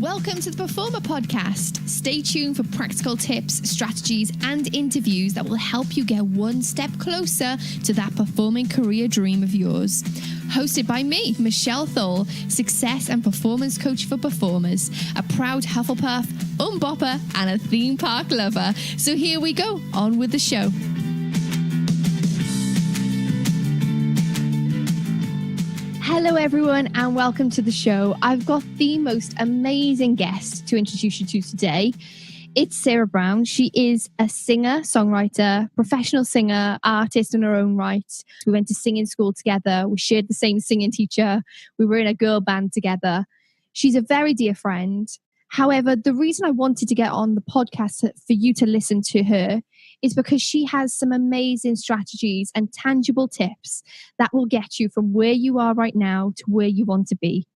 Welcome to the Performer Podcast. Stay tuned for practical tips, strategies, and interviews that will help you get one step closer to that performing career dream of yours. Hosted by me, Michelle Thole, success and performance coach for performers, a proud Hufflepuff, bopper, and a theme park lover. So here we go, on with the show. Hello everyone and welcome to the show. I've got the most amazing guest to introduce you to today. It's Sarah Brown. She is a singer, songwriter, professional singer, artist in her own right. We went to singing school together. We shared the same singing teacher. We were in a girl band together. She's a very dear friend. However, the reason I wanted to get on the podcast for you to listen to her is because she has some amazing strategies and tangible tips that will get you from where you are right now to where you want to be.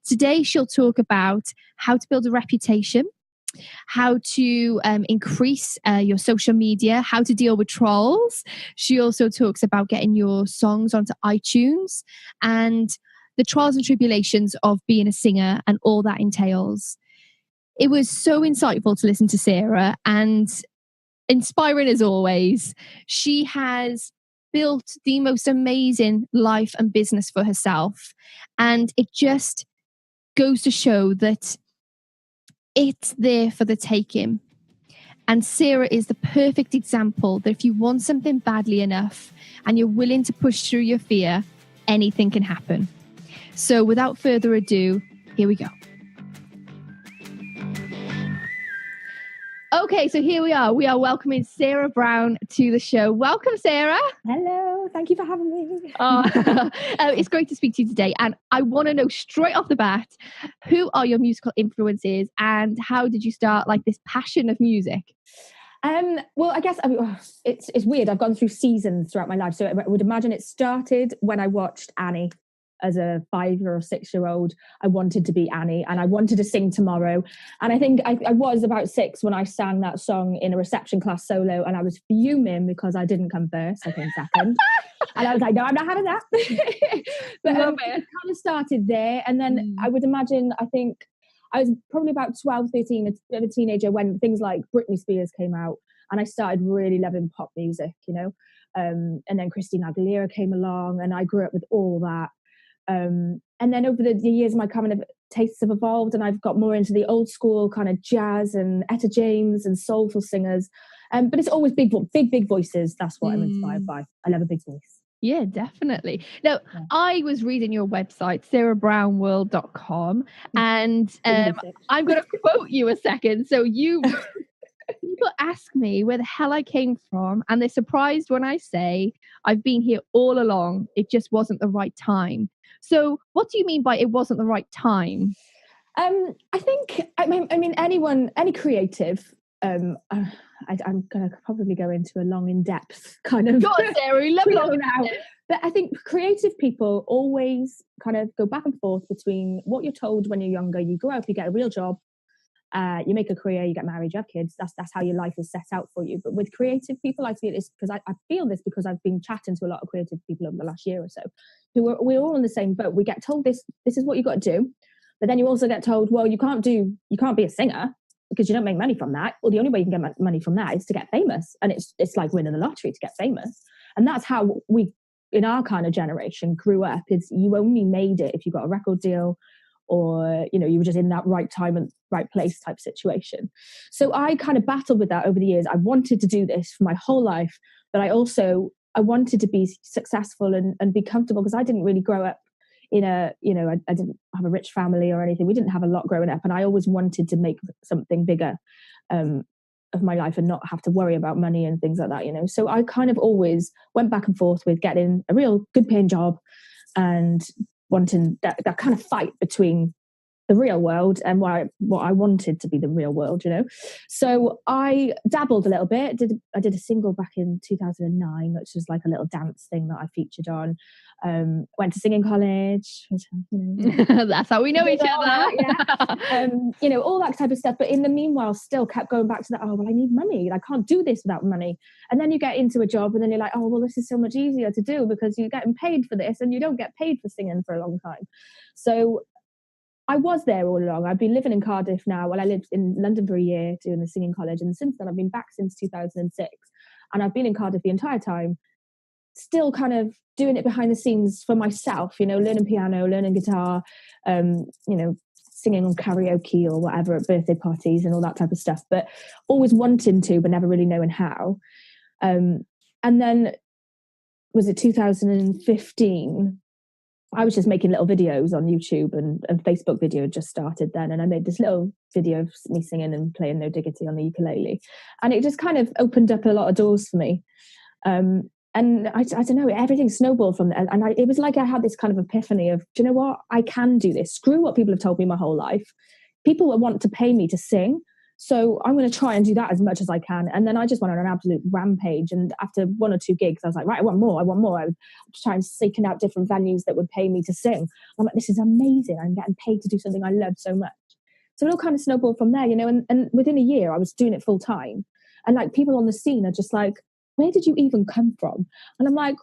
Today, she'll talk about how to build a reputation, how to increase your social media, how to deal with trolls. She also talks about getting your songs onto iTunes and the trials and tribulations of being a singer and all that entails. It was so insightful to listen to Sarah and inspiring as always. She has built the most amazing life and business for herself. And it just goes to show that it's there for the taking. And Sarah is the perfect example that if you want something badly enough and you're willing to push through your fear, anything can happen. So without further ado, here we go. Okay, so here we are. We are welcoming Sarah Brown to the show. Welcome, Sarah. Hello. Thank you for having me. It's great to speak to you today. And I want to know straight off the bat, who are your musical influences and how did you start this passion of music? Well, I guess it's weird. I've gone through seasons throughout my life. So I would imagine it started when I watched Annie. As a 5 or 6 year old, I wanted to be Annie and I wanted to sing Tomorrow. And I think I was about 6 when I sang that song in a reception class solo and I was fuming because I didn't come first, I came second. And I was like, no, I'm not having that. But it kind of started there. And then I would imagine, I think I was probably about 12, 13, a teenager when things like Britney Spears came out and I started really loving pop music, and then Christina Aguilera came along and I grew up with all that. And then over the years, my kind of tastes have evolved and I've got more into the old school kind of jazz and Etta James and soulful singers. But it's always big voices. That's what I'm inspired by. I love a big voice. Yeah, definitely. Now, I was reading your website, sarahbrownworld.com, and I'm going to quote you a second. So people ask me where the hell I came from, and they're surprised when I say I've been here all along. It just wasn't the right time. So what do you mean by it wasn't the right time? I mean, any creative, I'm going to probably go into a long in-depth kind of... Go on, Sarah, we love long now. But I think creative people always kind of go back and forth between what you're told when you're younger. You grow up, you get a real job, you make a career, you get married, you have kids. That's how your life is set out for you. But with creative people, I feel this because I feel this because I've been chatting to a lot of creative people over the last year or so. We're all in the same boat. We get told this is what you got to do, but then you also get told, well, you can't be a singer because you don't make money from that. Well, the only way you can get money from that is to get famous, and it's like winning the lottery to get famous. And that's how we, in our kind of generation, grew up. Is you only made it if you got a record deal, or you were just in that right time and right place type situation. So I kind of battled with that over the years. I wanted to do this for my whole life, but I wanted to be successful and be comfortable because I didn't really grow up in I didn't have a rich family or anything. We didn't have a lot growing up, and I always wanted to make something bigger of my life and not have to worry about money and things like that. So I kind of always went back and forth with getting a real good paying job and wanting that kind of fight between the real world and what I wanted to be the real world, So I dabbled a little bit. I did a single back in 2009, which was like a little dance thing that I featured on. Went to singing college. Which, that's how we know each other. Yeah. All that type of stuff. But in the meanwhile, still kept going back to that. Oh, well, I need money. I can't do this without money. And then you get into a job, and then you're like, oh, well, this is so much easier to do because you're getting paid for this, and you don't get paid for singing for a long time. So I was there all along. I've been living in Cardiff now. Well, I lived in London for a year doing the singing college. And since then, I've been back since 2006. And I've been in Cardiff the entire time, still kind of doing it behind the scenes for myself, you know, learning piano, learning guitar, you know, singing on karaoke or whatever at birthday parties and all that type of stuff. But always wanting to, but never really knowing how. And then, was it 2015? I was just making little videos on YouTube, and Facebook video had just started then. And I made this little video of me singing and playing No Diggity on the ukulele. And it just kind of opened up a lot of doors for me. And I don't know, everything snowballed from there. And it was like I had this kind of epiphany of, do you know what? I can do this. Screw what people have told me my whole life. People will want to pay me to sing. So I'm going to try and do that as much as I can. And then I just went on an absolute rampage. And after one or two gigs, I was like, right, I want more. I was trying to seeking out different venues that would pay me to sing. I'm like, this is amazing. I'm getting paid to do something I love so much. So it all kind of snowballed from there, you know, and within a year I was doing it full time. And like people on the scene are just like, where did you even come from? And I'm like,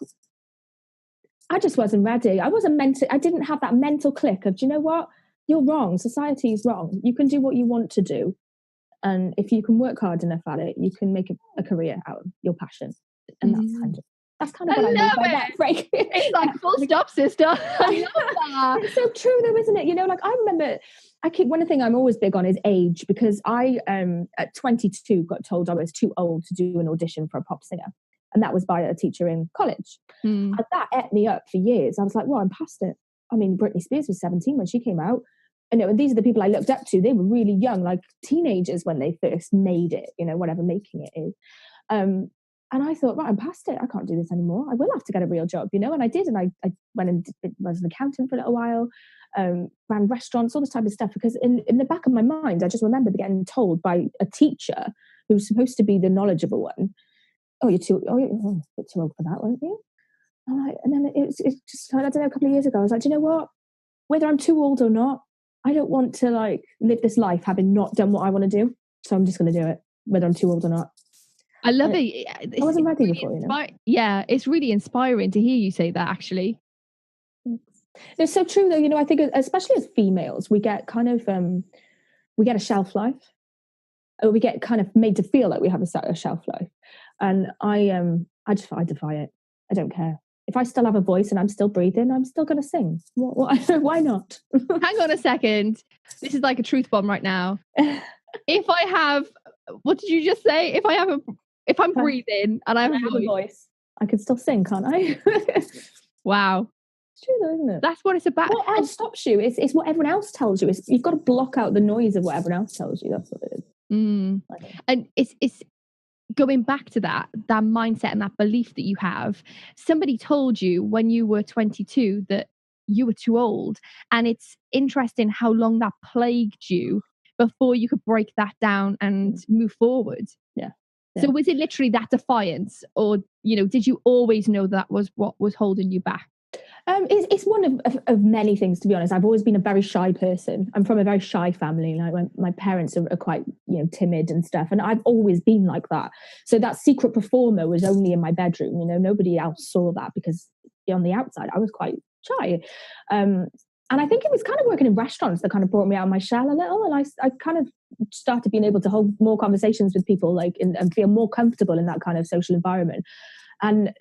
I just wasn't ready. I didn't have that mental click of, do you know what? You're wrong. Society's wrong. You can do what you want to do. And if you can work hard enough at it, you can make a career out of your passion. And that's kind of what I mean by that break. It's like full stop, sister. I love that. It's so true though, isn't it? You know, like I remember, one thing I'm always big on is age, because I, at 22, got told I was too old to do an audition for a pop singer. And that was by a teacher in college. And that ate me up for years. I was like, well, I'm past it. I mean, Britney Spears was 17 when she came out. And these are the people I looked up to. They were really young, like teenagers when they first made it, you know, whatever making it is. And I thought, right, I'm past it. I can't do this anymore. I will have to get a real job, you know. And I did. And I went and was an accountant for a little while, ran restaurants, all this type of stuff. Because in the back of my mind, I just remember getting told by a teacher who was supposed to be the knowledgeable one, you're a bit too old for that, weren't you? And then it's just, I don't know, a couple of years ago, I was like, do you know what? Whether I'm too old or not, I don't want to like live this life having not done what I want to do. So I'm just going to do it, whether I'm too old or not. I love it. I wasn't ready really before, you know. Yeah, it's really inspiring to hear you say that, actually. It's so true, though. You know, I think especially as females, we get kind of we get a shelf life, or we get kind of made to feel like we have a shelf life. And I defy it. I don't care. If I still have a voice and I'm still breathing, I'm still going to sing. Why not? Hang on a second. This is like a truth bomb right now. If I have, what did you just say? If I'm breathing and I have a voice, I can still sing, can't I? Wow. It's true though, isn't it? That's what it's about. What else stops you? It's what everyone else tells you. You've got to block out the noise of what everyone else tells you. That's what it is. And it's going back to that mindset and that belief that you have. Somebody told you when you were 22 that you were too old, and it's interesting how long that plagued you before you could break that down and move forward. Yeah. So was it literally that defiance, or did you always know that was what was holding you back? It's one of many things, to be honest. I've always been a very shy person. I'm from a very shy family. Like my parents are quite, timid and stuff. And I've always been like that. So that secret performer was only in my bedroom. Nobody else saw that, because on the outside, I was quite shy. And I think it was kind of working in restaurants that kind of brought me out of my shell a little. And I kind of started being able to hold more conversations with people, and feel more comfortable in that kind of social environment. And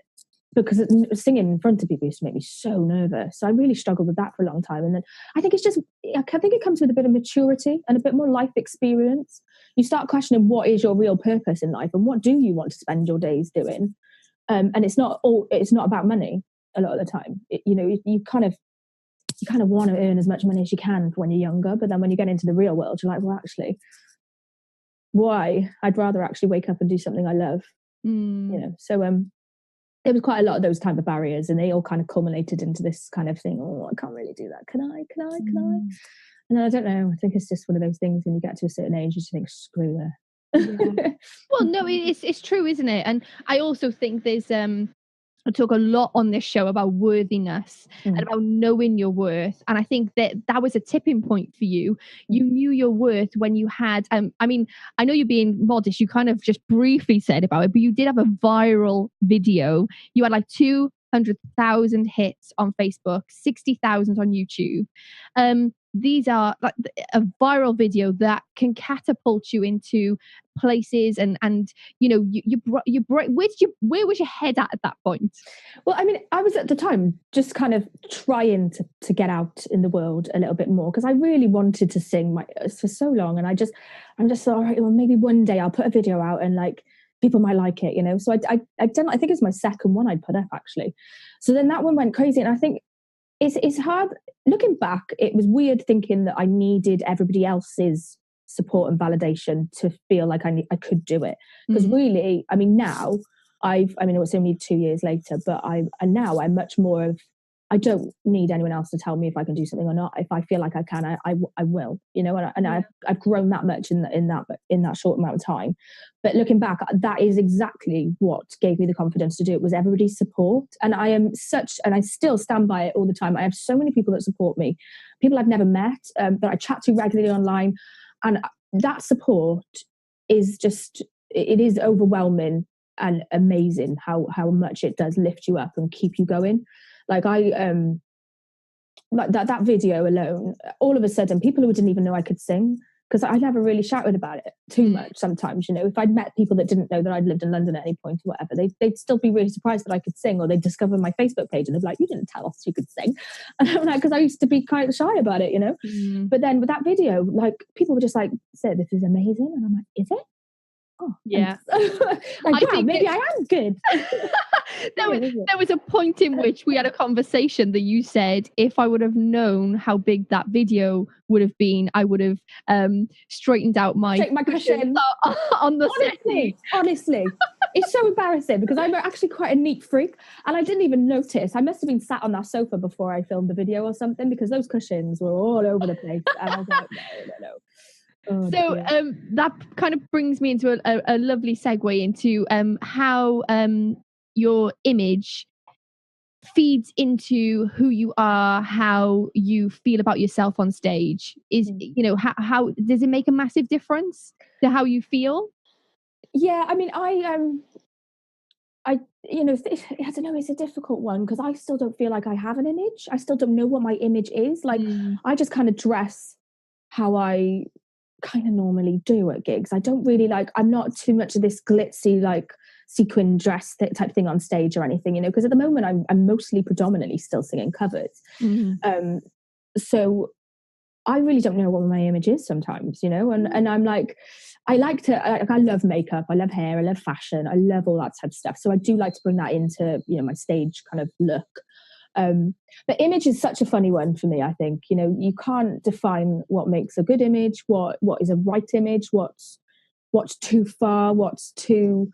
because singing in front of people used to make me so nervous. So I really struggled with that for a long time. And then I think it comes with a bit of maturity and a bit more life experience. You start questioning what is your real purpose in life and what do you want to spend your days doing. And it's not about money a lot of the time. You kind of want to earn as much money as you can for when you're younger. But then when you get into the real world, you're like, well, actually, why? I'd rather actually wake up and do something I love. So there was quite a lot of those type of barriers, and they all kind of culminated into this kind of thing. Oh, I can't really do that. Can I? And I don't know. I think it's just one of those things when you get to a certain age, you just think, screw that. Yeah. Well, no, it's true, isn't it? And I also think there's I talk a lot on this show about worthiness and about knowing your worth. And I think that was a tipping point for you. You knew your worth when you had, I mean, I know you're being modest. You kind of just briefly said about it, but you did have a viral video. You had like 200,000 hits on Facebook, 60,000 on YouTube. these are like a viral video that can catapult you into places, and where was your head at that point? Well, I mean, I was at the time just kind of trying to get out in the world a little bit more, because I really wanted to sing for so long, and I'm just thought, all right, well, maybe one day I'll put a video out and like people might like it, So I think it's my second one I'd put up, actually. So then that one went crazy, and I think it's hard looking back. It was weird thinking that I needed everybody else's support and validation to feel like I could do it, because really, I mean, now it was only 2 years later, but now I'm much more of, I don't need anyone else to tell me if I can do something or not. If I feel like I can, I will, and I've grown that much in that short amount of time. But looking back, that is exactly what gave me the confidence to do it, was everybody's support. And and I still stand by it all the time. I have so many people that support me, people I've never met, that I chat to regularly online. And that support is it is overwhelming and amazing how much it does lift you up and keep you going. Like like that video alone, all of a sudden, people who didn't even know I could sing, because I never really shouted about it too much sometimes, if I'd met people that didn't know that I'd lived in London at any point or whatever, they'd still be really surprised that I could sing, or they'd discover my Facebook page and they'd be like, you didn't tell us you could sing. And I'm like, because I used to be kind of shy about it, But then with that video, like, people were just like, "Say, this is amazing." And I'm like, is it? Oh, yeah. Like, wow, maybe I am good. There was a point in which we had a conversation that you said, if I would have known how big that video would have been, I would have straightened out my cushion on the settee. Honestly, it's so embarrassing, because I'm actually quite a neat freak, and I didn't even notice. I must have been sat on that sofa before I filmed the video or something, because those cushions were all over the place. And I was like, no. Oh, so that kind of brings me into a lovely segue into how your image feeds into who you are, how you feel about yourself on stage. How does it make a massive difference to how you feel? Yeah, I mean, I don't know, it's a difficult one, because I still don't feel like I have an image. I still don't know what my image is. Like, I just kind of dress how I kind of normally do at gigs. I don't really I'm not too much of this glitzy, like, sequin dress type thing on stage or anything, because at the moment I'm mostly predominantly still singing covers. So I really don't know what my image is sometimes, and I'm like, I love makeup, I love hair, I love fashion, I love all that type of stuff. So I do like to bring that into, my stage kind of look. But image is such a funny one for me. I think, you can't define what makes a good image, what is a right image, what's too far, what's too,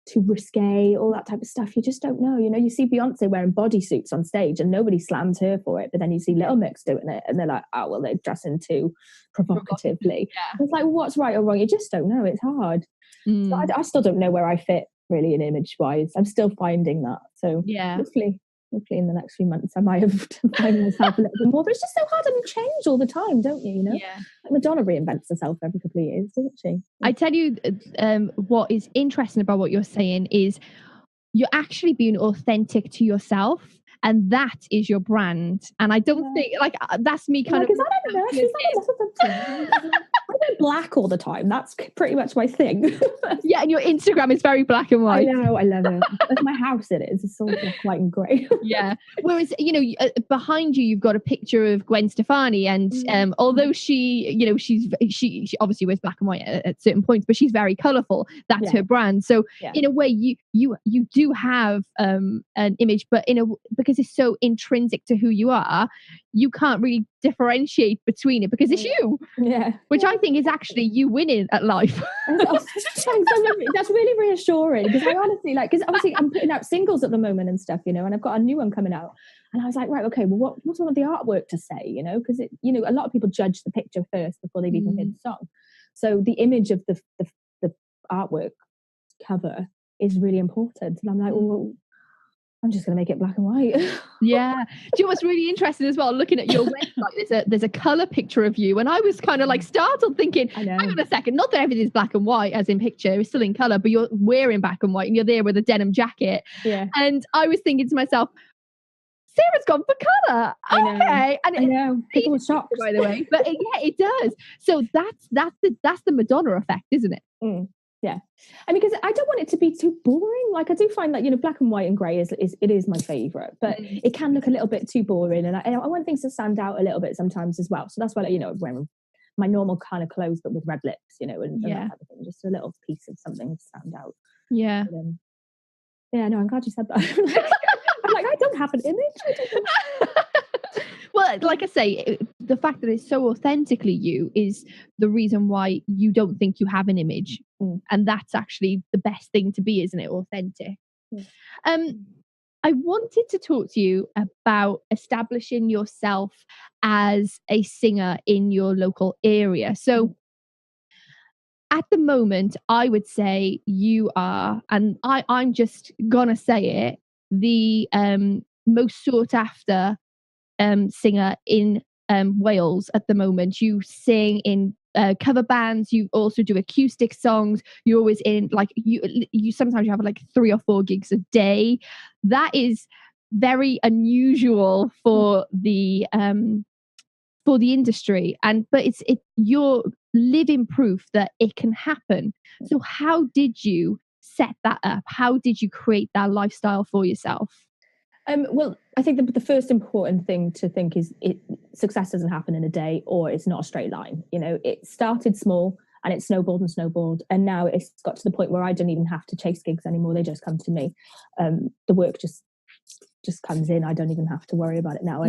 too risque, all that type of stuff. You just don't know. You see Beyonce wearing bodysuits on stage and nobody slams her for it, but then you see Little Mix doing it and they're like, oh, well, they're dressing too provocatively. Yeah. It's like, what's right or wrong? You just don't know. It's hard. So I still don't know where I fit really in image wise. I'm still finding that. So hopefully in the next few months I might have to find myself a little bit more. But it's just so hard, and you change all the time, don't you? Yeah. Like Madonna reinvents herself every couple of years, doesn't she? I tell you, what is interesting about what you're saying is you're actually being authentic to yourself, and that is your brand. And I don't think that's me kind of. Because I don't know. She's I wear black all the time. That's pretty much my thing. Yeah, and your Instagram is very black and white. I know, I love it. That's my house. It is. It's all black, white, and grey. Yeah. Whereas, behind you, you've got a picture of Gwen Stefani, and although she obviously wears black and white at certain points, but she's very colourful. That's her brand. So in a way, you do have an image, but because it's so intrinsic to who you are, you can't really differentiate between it because it's you. Yeah. Which I think is actually you winning at life. That's really reassuring, because I honestly because obviously I'm putting out singles at the moment and stuff, and I've got a new one coming out, and I was like, right, okay, well, what's all of the artwork to say, because it, a lot of people judge the picture first before they've even heard the song. So the image of the artwork cover is really important, and I'm like, well, I'm just going to make it black and white. Yeah. Do you know what's really interesting as well? Looking at your website, there's a colour picture of you. And I was kind of startled thinking, hang on a second, not that everything's black and white as in picture, it's still in colour, but you're wearing black and white and you're there with a denim jacket. Yeah. And I was thinking to myself, Sarah's gone for colour. Okay, I know. People were shocked, by the way, but it does. So that's the Madonna effect, isn't it? Yeah, I mean, because I don't want it to be too boring. Like, I do find that, you know, black and white and grey is my favourite, but it can look a little bit too boring, and I want things to stand out a little bit sometimes as well. So that's why, you know, wearing my normal kind of clothes but with red lips, you know, and that type of thing, just a little piece of something to stand out. Yeah. But, yeah, no, I'm glad you said that. I'm like, I don't have an image. Well, like I say, the fact that it's so authentically you is the reason why you don't think you have an image. And that's actually the best thing to be, isn't it? Authentic. I wanted to talk to you about establishing yourself as a singer in your local area. So at the moment, I would say you are, and I'm just gonna say it, the most sought after singer in Wales at the moment. You sing in cover bands, you also do acoustic songs, you're always in, like, you sometimes you have like 3 or 4 gigs a day. That is very unusual for the industry, but you're living proof that it can happen. So how did you set that up? How did you create that lifestyle for yourself? Well, I think the first important thing to think is success doesn't happen in a day, or it's not a straight line. You know, it started small and it snowballed and snowballed, and now it's got to the point where I don't even have to chase gigs anymore. They just come to me. The work just comes in. I don't even have to worry about it now.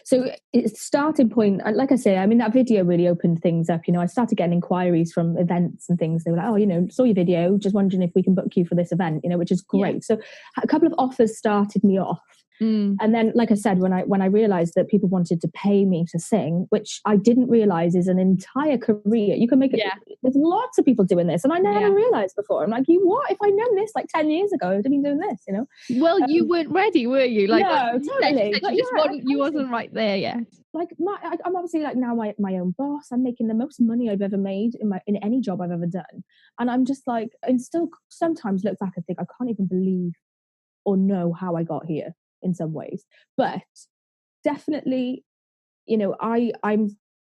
So it's starting point, like I say, I mean, that video really opened things up. You know, I started getting inquiries from events and things. They were like, oh, you know, saw your video, just wondering if we can book you for this event, you know, which is great. So a couple of offers started me off. And then, like I said, when I realized that people wanted to pay me to sing, which I didn't realize is an entire career. You can make it. There's lots of people doing this, and I never realized before. I'm like, what? If I'd known this like 10 years ago, I'd have been doing this. You know. Well, you weren't ready, were you? Like, no, totally. You wasn't right there yet. Like, I'm obviously like now my own boss. I'm making the most money I've ever made in any job I've ever done, and I'm just like, and still sometimes look back and think I can't even believe or know how I got here. In some ways, but definitely, you know, I'm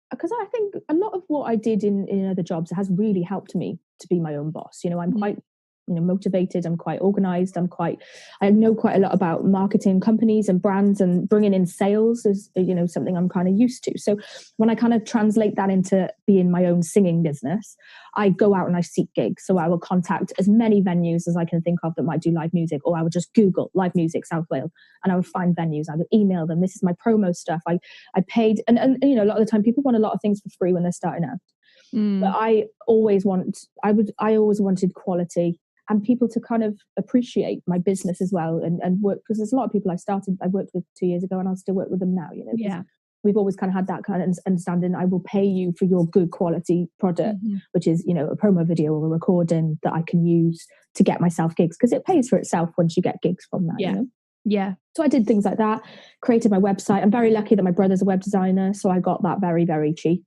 because I think a lot of what I did in other jobs has really helped me to be my own boss. You know, I'm quite, you know, motivated. I'm quite organized. I know quite a lot about marketing companies and brands, and bringing in sales is, you know, something I'm kind of used to. So when I kind of translate that into being my own singing business, I go out and I seek gigs. So I will contact as many venues as I can think of that might do live music, or I would just Google live music South Wales and I would find venues. I would email them. This is my promo stuff. I paid, and you know, a lot of the time people want a lot of things for free when they're starting out. But I always wanted quality and people to kind of appreciate my business as well, and work, because there's a lot of people I worked with 2 years ago and I'll still work with them now, you know. We've always kind of had that kind of understanding. I will pay you for your good quality product, which is, you know, a promo video or a recording that I can use to get myself gigs, because it pays for itself once you get gigs from that, you know? So I did things like that, created my website. I'm very lucky that my brother's a web designer, so I got that very, very cheap.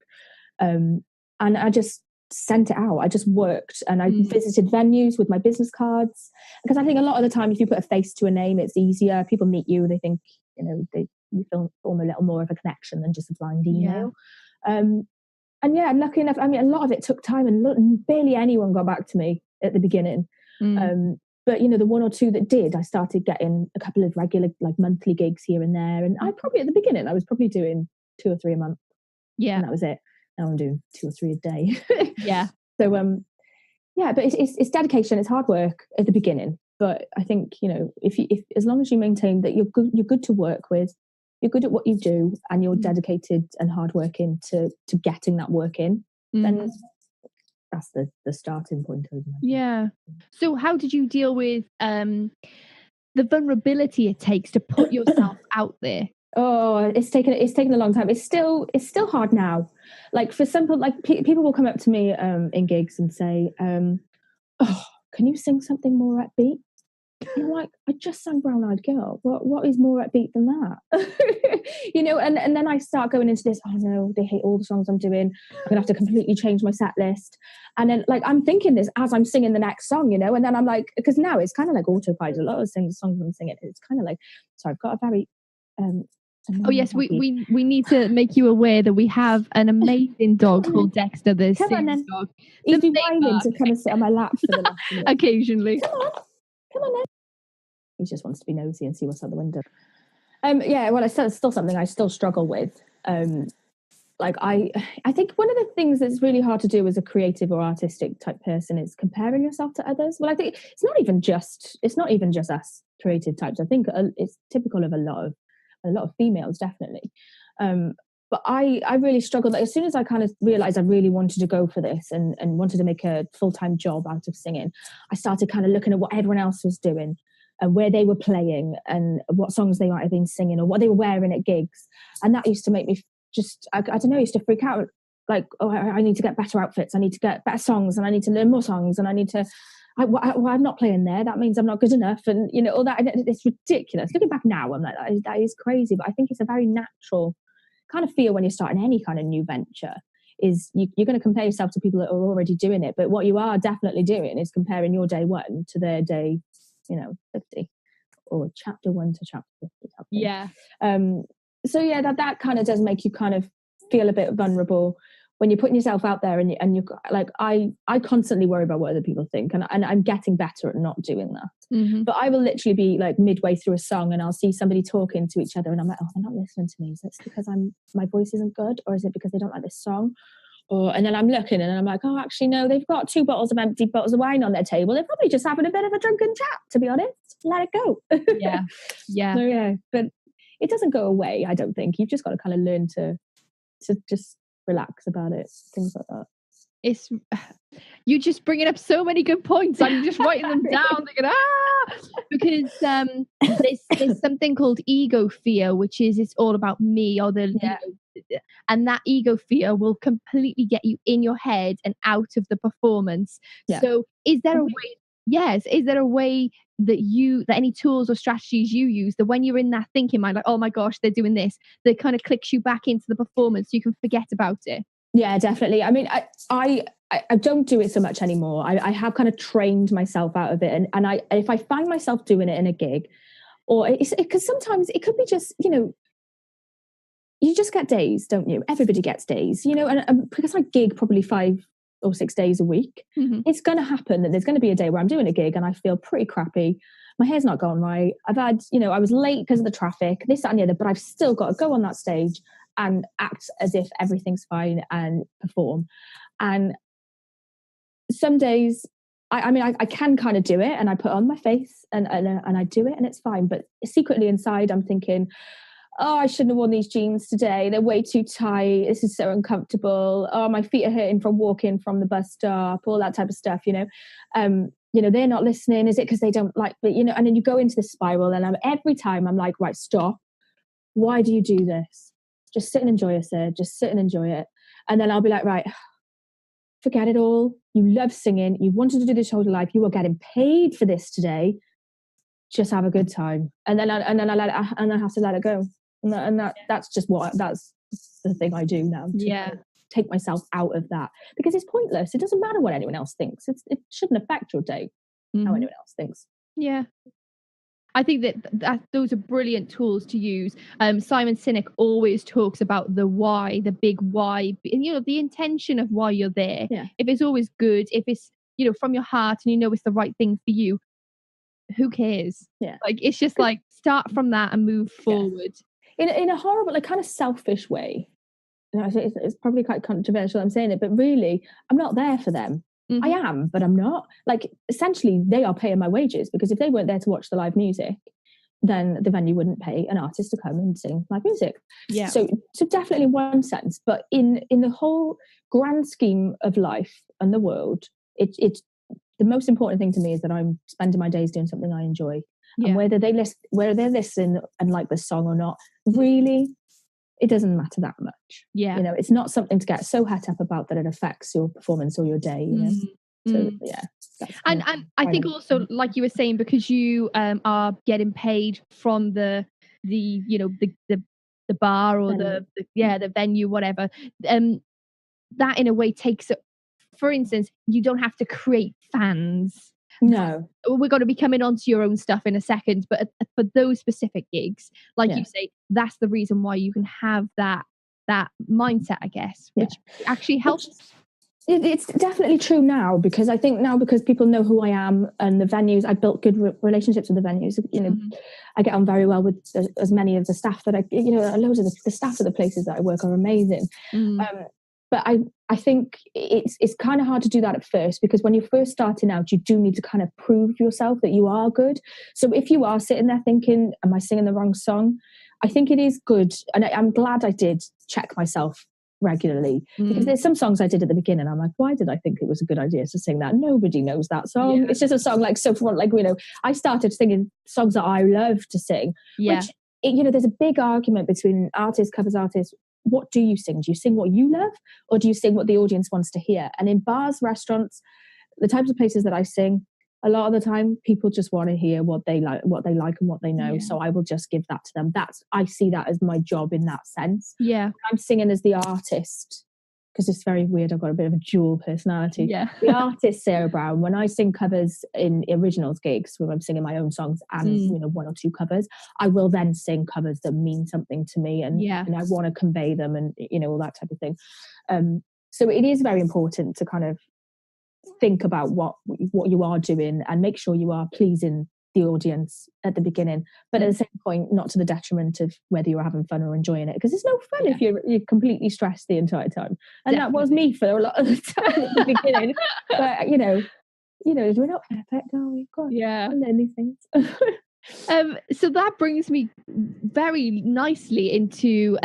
And I just sent it out. I just worked and I visited venues with my business cards, because I think a lot of the time if you put a face to a name, it's easier. People meet you, they think, you know, you form a little more of a connection than just a blind email. And lucky enough, I mean, a lot of it took time, and barely anyone got back to me at the beginning. But you know, the one or two that did, I started getting a couple of regular, like, monthly gigs here and there. And I probably, at the beginning, I was probably doing 2 or 3 a month. And that was it. Now I'm doing 2 or 3 a day. So but it's dedication. It's hard work at the beginning. But I think, you know, if as long as you maintain that you're good to work with, you're good at what you do, and you're dedicated and hardworking to getting that work in, then that's the starting point. So how did you deal with the vulnerability it takes to put yourself out there? Oh, it's taken a long time. It's still hard now. Like, for example, like people will come up to me in gigs and say, "Oh, can you sing something more upbeat?" And I'm like, I just sang Brown Eyed Girl. What is more upbeat than that? And then I start going into this, oh no, they hate all the songs I'm doing. I'm gonna have to completely change my set list. And then like I'm thinking this as I'm singing the next song, and then I'm like, because now it's kind of like autopilot. A lot of songs I'm singing, it's kind of like, so I've got a very oh yes, we need to make you aware that we have an amazing dog called Dexter, the Come on then. dog. He's been whining to come and sit on my lap for the last minute. Occasionally. Come on then. He just wants to be nosy and see what's out the window. Well, it's still something I still struggle with. Like I think one of the things that's really hard to do as a creative or artistic type person is comparing yourself to others. Well, I think it's not even just us creative types. I think it's typical of a lot of females, definitely. But I really struggled. Like, as soon as I kind of realized I really wanted to go for this and wanted to make a full-time job out of singing, I started kind of looking at what everyone else was doing and where they were playing and what songs they might have been singing or what they were wearing at gigs. And that used to make me just, I don't know, I used to freak out. Like, oh, I need to get better outfits. I need to get better songs and I need to learn more songs and I need to, I'm not playing there. That means I'm not good enough. And, all that, it's ridiculous. Looking back now, I'm like, that is crazy. But I think it's a very natural kind of feel when you're starting any kind of new venture is you're going to compare yourself to people that are already doing it. But what you are definitely doing is comparing your day 1 to their day, 50 or chapter 1 to chapter 50. Yeah. So yeah, that kind of does make you kind of feel a bit vulnerable when you're putting yourself out there and you're like, I constantly worry about what other people think and I'm getting better at not doing that. Mm-hmm. But I will literally be like midway through a song and I'll see somebody talking to each other and I'm like, oh, they're not listening to me. Is this because my voice isn't good, or is it because they don't like this song? And then I'm looking and I'm like, oh, actually, no, they've got 2 empty bottles of wine on their table. They're probably just having a bit of a drunken chat, to be honest. Let it go. Yeah. So, yeah, but it doesn't go away, I don't think. You've just got to kind of learn to just relax about it, things like that. It's you just bringing up so many good points. I'm just writing them down, thinking, because there's something called ego fear, which is it's all about me or and that ego fear will completely get you in your head and out of the performance. Yeah. So is there a way? Yes, is there a way that any tools or strategies you use that when you're in that thinking mind, like, oh my gosh, they're doing this, that kind of clicks you back into the performance so you can forget about it? Yeah, definitely. I mean, I don't do it so much anymore. I have kind of trained myself out of it. And if I find myself doing it in a gig, or because sometimes it could be just, you just get days, don't you? Everybody gets days, and because I gig probably 5 or 6 days a week, mm-hmm. It's going to happen that there's going to be a day where I'm doing a gig and I feel pretty crappy. My hair's not gone right. I've had, I was late because of the traffic, this, that and the other, but I've still got to go on that stage and act as if everything's fine and perform. And some days, I can kind of do it and I put on my face and I do it and it's fine. But secretly inside, I'm thinking, oh, I shouldn't have worn these jeans today. They're way too tight. This is so uncomfortable. Oh, my feet are hurting from walking from the bus stop, all that type of stuff, they're not listening. Is it because they don't like, and then you go into this spiral and every time I'm like, right, stop. Why do you do this? Just sit and enjoy it, sir. Just sit and enjoy it. And then I'll be like, right, forget it all. You love singing. You wanted to do this whole life. You are getting paid for this today. Just have a good time. And then I have to let it go. That's the thing I do now. To take myself out of that because it's pointless. It doesn't matter what anyone else thinks. It shouldn't affect your day. Mm-hmm. How anyone else thinks. Yeah. I think that those are brilliant tools to use. Simon Sinek always talks about the why, the big why, and the intention of why you're there. Yeah. If it's always good, if it's from your heart and it's the right thing for you, who cares? Yeah, like it's just like start from that and move forward. In a horrible, like kind of selfish way. It's probably quite controversial. I'm saying it, but really, I'm not there for them. Mm-hmm. I am, but I'm not. Like, essentially, they are paying my wages because if they weren't there to watch the live music, then the venue wouldn't pay an artist to come and sing live music. Yeah. So definitely in one sense, but in the whole grand scheme of life and the world, it's the most important thing to me is that I'm spending my days doing something I enjoy. Yeah. And whether they listen and like the song or not, really, it doesn't matter that much. Yeah. It's not something to get so het up about that it affects your performance or your day. So yeah, and I think also, like you were saying, because you are getting paid from the bar or the venue, whatever, that in a way takes it. For instance, you don't have to create fans. No, we're going to be coming on to your own stuff in a second, but for those specific gigs, like you say, that's the reason why you can have that mindset, I guess, which actually helps. It's definitely true now, because I think now, because people know who I am and the venues, I built good relationships with the venues. I get on very well with as many of the staff that loads of the staff of the places that I work are amazing. But I think it's kind of hard to do that at first, because when you're first starting out, you do need to kind of prove yourself that you are good. So if you are sitting there thinking, am I singing the wrong song? I think it is good. And I'm glad I did check myself regularly, because there's some songs I did at the beginning, I'm like, why did I think it was a good idea to sing that? Nobody knows that song. It's just a song like, so for I started singing songs that I love to sing, which there's a big argument between covers artists. What do you sing? Do you sing what you love, or do you sing what the audience wants to hear? And in bars, restaurants, the types of places that I sing, a lot of the time people just want to hear what they like and what they know. So I will just give that to them. I see that as my job in that sense. I'm singing as the artist, because it's very weird, I've got a bit of a dual personality. The artist Sarah Brown, when I sing covers in originals gigs, when I'm singing my own songs and one or two covers, I will then sing covers that mean something to me, and I want to convey them, and all that type of thing. So it is very important to kind of think about what you are doing and make sure you are pleasing the audience at the beginning, but at the same point, not to the detriment of whether you're having fun or enjoying it, because it's no fun if you're completely stressed the entire time. And that was me for a lot of the time at the beginning. But we're not perfect, are we? God, and then these things. So that brings me very nicely into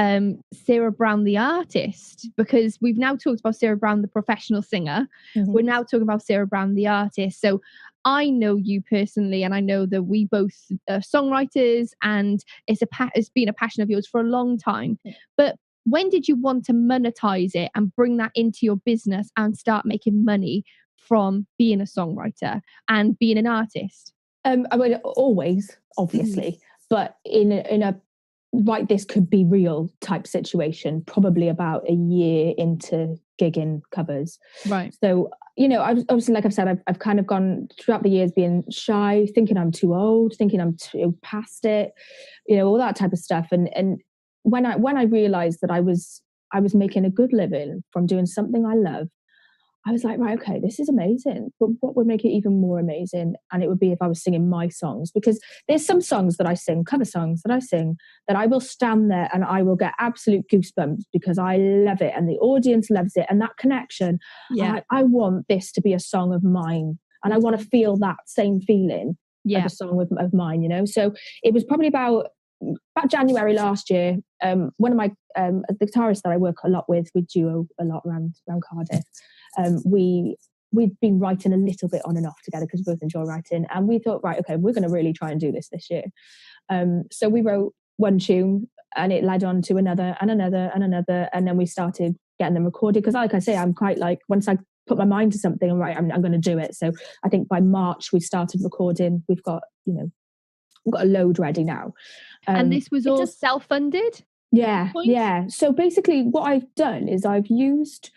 Sarah Brown the artist, because we've now talked about Sarah Brown the professional singer. We're now talking about Sarah Brown the artist. So I know you personally, and I know that we both are songwriters, and it's been a passion of yours for a long time. But when did you want to monetize it and bring that into your business and start making money from being a songwriter and bean an artist? I mean, always, obviously, but in a right, this could be real type situation, probably about a year into gigging covers. Right. So, obviously, like I've said, I've kind of gone throughout the years being shy, thinking I'm too old, thinking I'm too past it, all that type of stuff. And when I realized that I was making a good living from doing something I love, I was like, right, okay, this is amazing. But what would make it even more amazing? And it would be if I was singing my songs, because there's some songs that I sing, cover songs that I sing, that I will stand there and I will get absolute goosebumps because I love it and the audience loves it. And that connection, I want this to be a song of mine. And I want to feel that same feeling of a song of mine, So it was probably about January last year. One of my the guitarists that I work a lot with, we duo a lot around Cardiff. We'd been writing a little bit on and off together because we both enjoy writing, and we thought, right, okay, we're going to really try and do this year. So we wrote one tune, and it led on to another and another and another, and then we started getting them recorded. Because, like I say, I'm quite like, once I put my mind to something, and right, I'm going to do it. So I think by March we started recording. We've got a load ready now. And this was all self-funded? Yeah. So basically what I've done is I've used,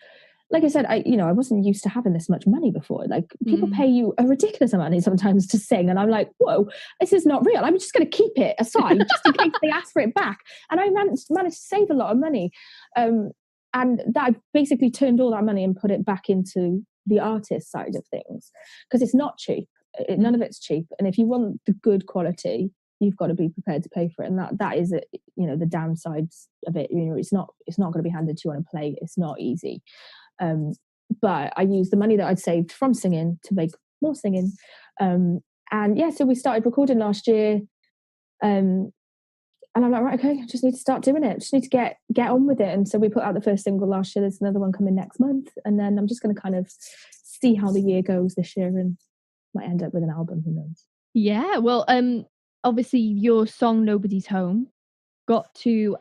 like I said, I wasn't used to having this much money before. Like, people pay you a ridiculous amount of money sometimes to sing, and I'm like, whoa, this is not real. I'm just going to keep it aside just in case they ask for it back. And I managed to save a lot of money, and that I basically turned all that money and put it back into the artist side of things, because it's not cheap. None of it's cheap, and if you want the good quality, you've got to be prepared to pay for it. And that is the downsides of it. It's not going to be handed to you on a plate. It's not easy. But I used the money that I'd saved from singing to make more singing. So we started recording last year. And I'm like, right, okay, I just need to start doing it. I just need to get on with it. And so we put out the first single last year. There's another one coming next month. And then I'm just going to kind of see how the year goes this year, and might end up with an album, who knows. Yeah, well, obviously your song Nobody's Home got to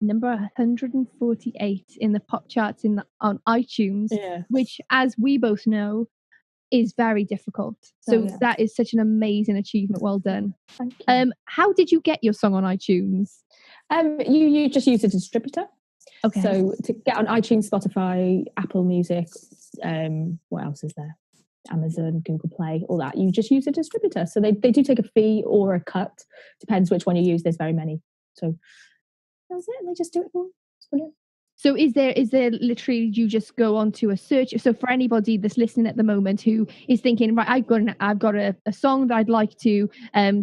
number 148 in the pop charts on iTunes, which, as we both know, is very difficult. So that is such an amazing achievement. Well done. Thank you. How did you get your song on iTunes? You just use a distributor. Okay. So to get on iTunes, Spotify, Apple Music, what else is there? Amazon, Google Play, all that. You just use a distributor. So they do take a fee or a cut. Depends which one you use. There's very many. So that's it. They just do it for you. It's brilliant. So is there literally, you just go onto a search? So for anybody that's listening at the moment who is thinking, right, I've got a song that I'd like to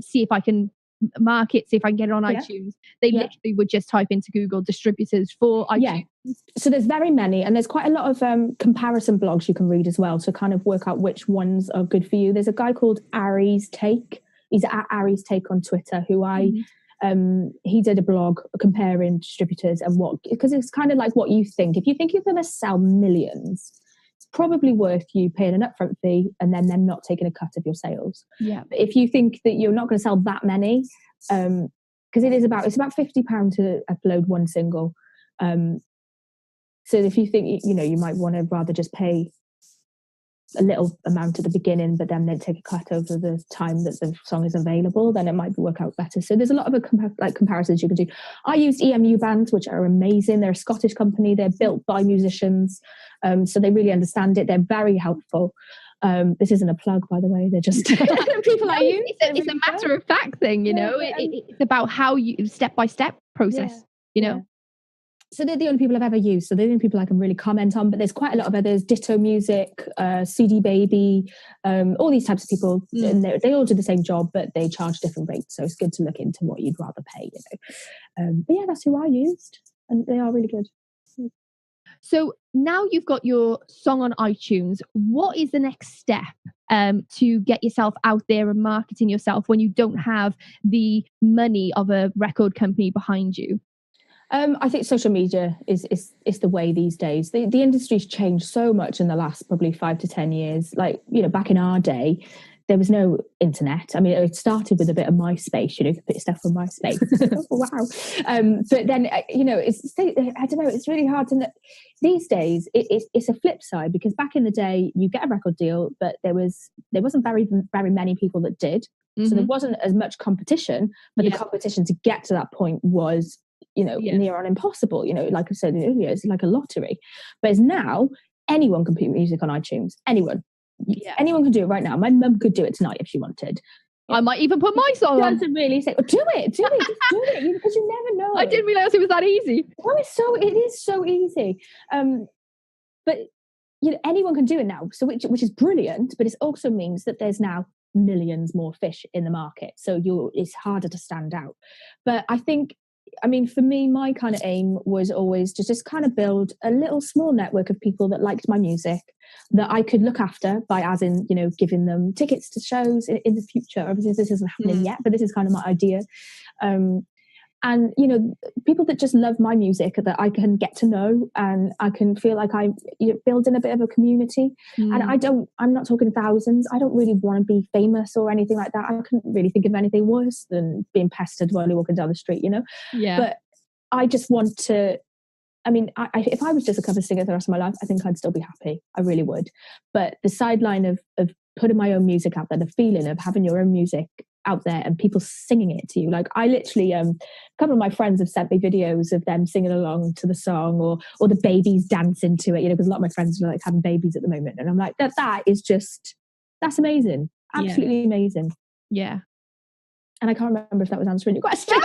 see if I can market, see if I can get it on iTunes. They literally would just type into Google distributors for iTunes. Yeah. So there's very many, and there's quite a lot of comparison blogs you can read as well to kind of work out which ones are good for you. There's a guy called Ari's Take. He's at Ari's Take on Twitter, who he did a blog comparing distributors and because it's kind of like what you think. If you think you're going to sell millions, it's probably worth you paying an upfront fee and then them not taking a cut of your sales. Yeah. But if you think that you're not going to sell that many, because it's about £50 to upload one single. So if you think, you might want to rather just pay a little amount at the beginning, but then take a cut over the time that the song is available, then it might work out better. So there's a lot of comparisons you can do. I used EMU Bands, which are amazing. They're a Scottish company. They're built by musicians, so they really understand it. They're very helpful. This isn't a plug, by the way. They're just people I use. It's a matter of fact thing, it's about how you step-by-step process, Yeah. So they're the only people I've ever used. So they're the only people I can really comment on. But there's quite a lot of others: Ditto Music, CD Baby, all these types of people. And they all do the same job, but they charge different rates. So it's good to look into what you'd rather pay. But yeah, that's who I used, and they are really good. So now you've got your song on iTunes. What is the next step to get yourself out there and marketing yourself when you don't have the money of a record company behind you? I think social media is the way these days. The industry's changed so much in the last probably 5 to 10 years. Like, back in our day, there was no internet. I mean, it started with a bit of MySpace, you could put stuff on MySpace. Wow. But then, I don't know, it's really hard to know. These days, it's a flip side, because back in the day, you get a record deal, but there wasn't very, very many people that did. So there wasn't as much competition, but the competition to get to that point was near on impossible. Like I said earlier, it's like a lottery. But it's now, anyone can put music on iTunes. Anyone can do it right now. My mum could do it tonight if she wanted. I might even put my song on. Doesn't really say, do it, just do it, because you never know. I didn't realise it was that easy. Oh, it is so easy. But anyone can do it now, so which is brilliant. But it also means that there's now millions more fish in the market, so it's harder to stand out. But I think, for me, my kind of aim was always to just kind of build a little small network of people that liked my music, that I could look after by, as in, giving them tickets to shows in the future. Obviously, this isn't happening yet, but this is kind of my idea. And, people that just love my music that I can get to know, and I can feel like I'm building a bit of a community. And I'm not talking thousands. I don't really want to be famous or anything like that. I couldn't really think of anything worse than being pestered while you're walking down the street, Yeah. But I just want to, if I was just a cover singer the rest of my life, I think I'd still be happy. I really would. But the sideline of putting my own music out there, the feeling of having your own music out there and people singing it to you, like I literally a couple of my friends have sent me videos of them singing along to the song, or the babies dancing to it, because a lot of my friends are like having babies at the moment, and I'm like, that is just, that's amazing, absolutely amazing. Yeah. And I can't remember if that was answering your question.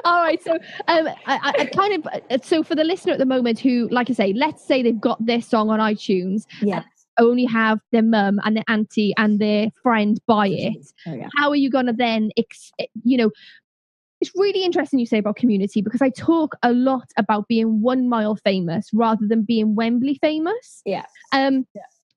All right, so I kind of, so for the listener at the moment who, like I say, let's say they've got their song on iTunes, only have their mum and their auntie and their friend buy it. How are you going to then, it's really interesting you say about community, because I talk a lot about being 1 mile famous rather than being Wembley famous.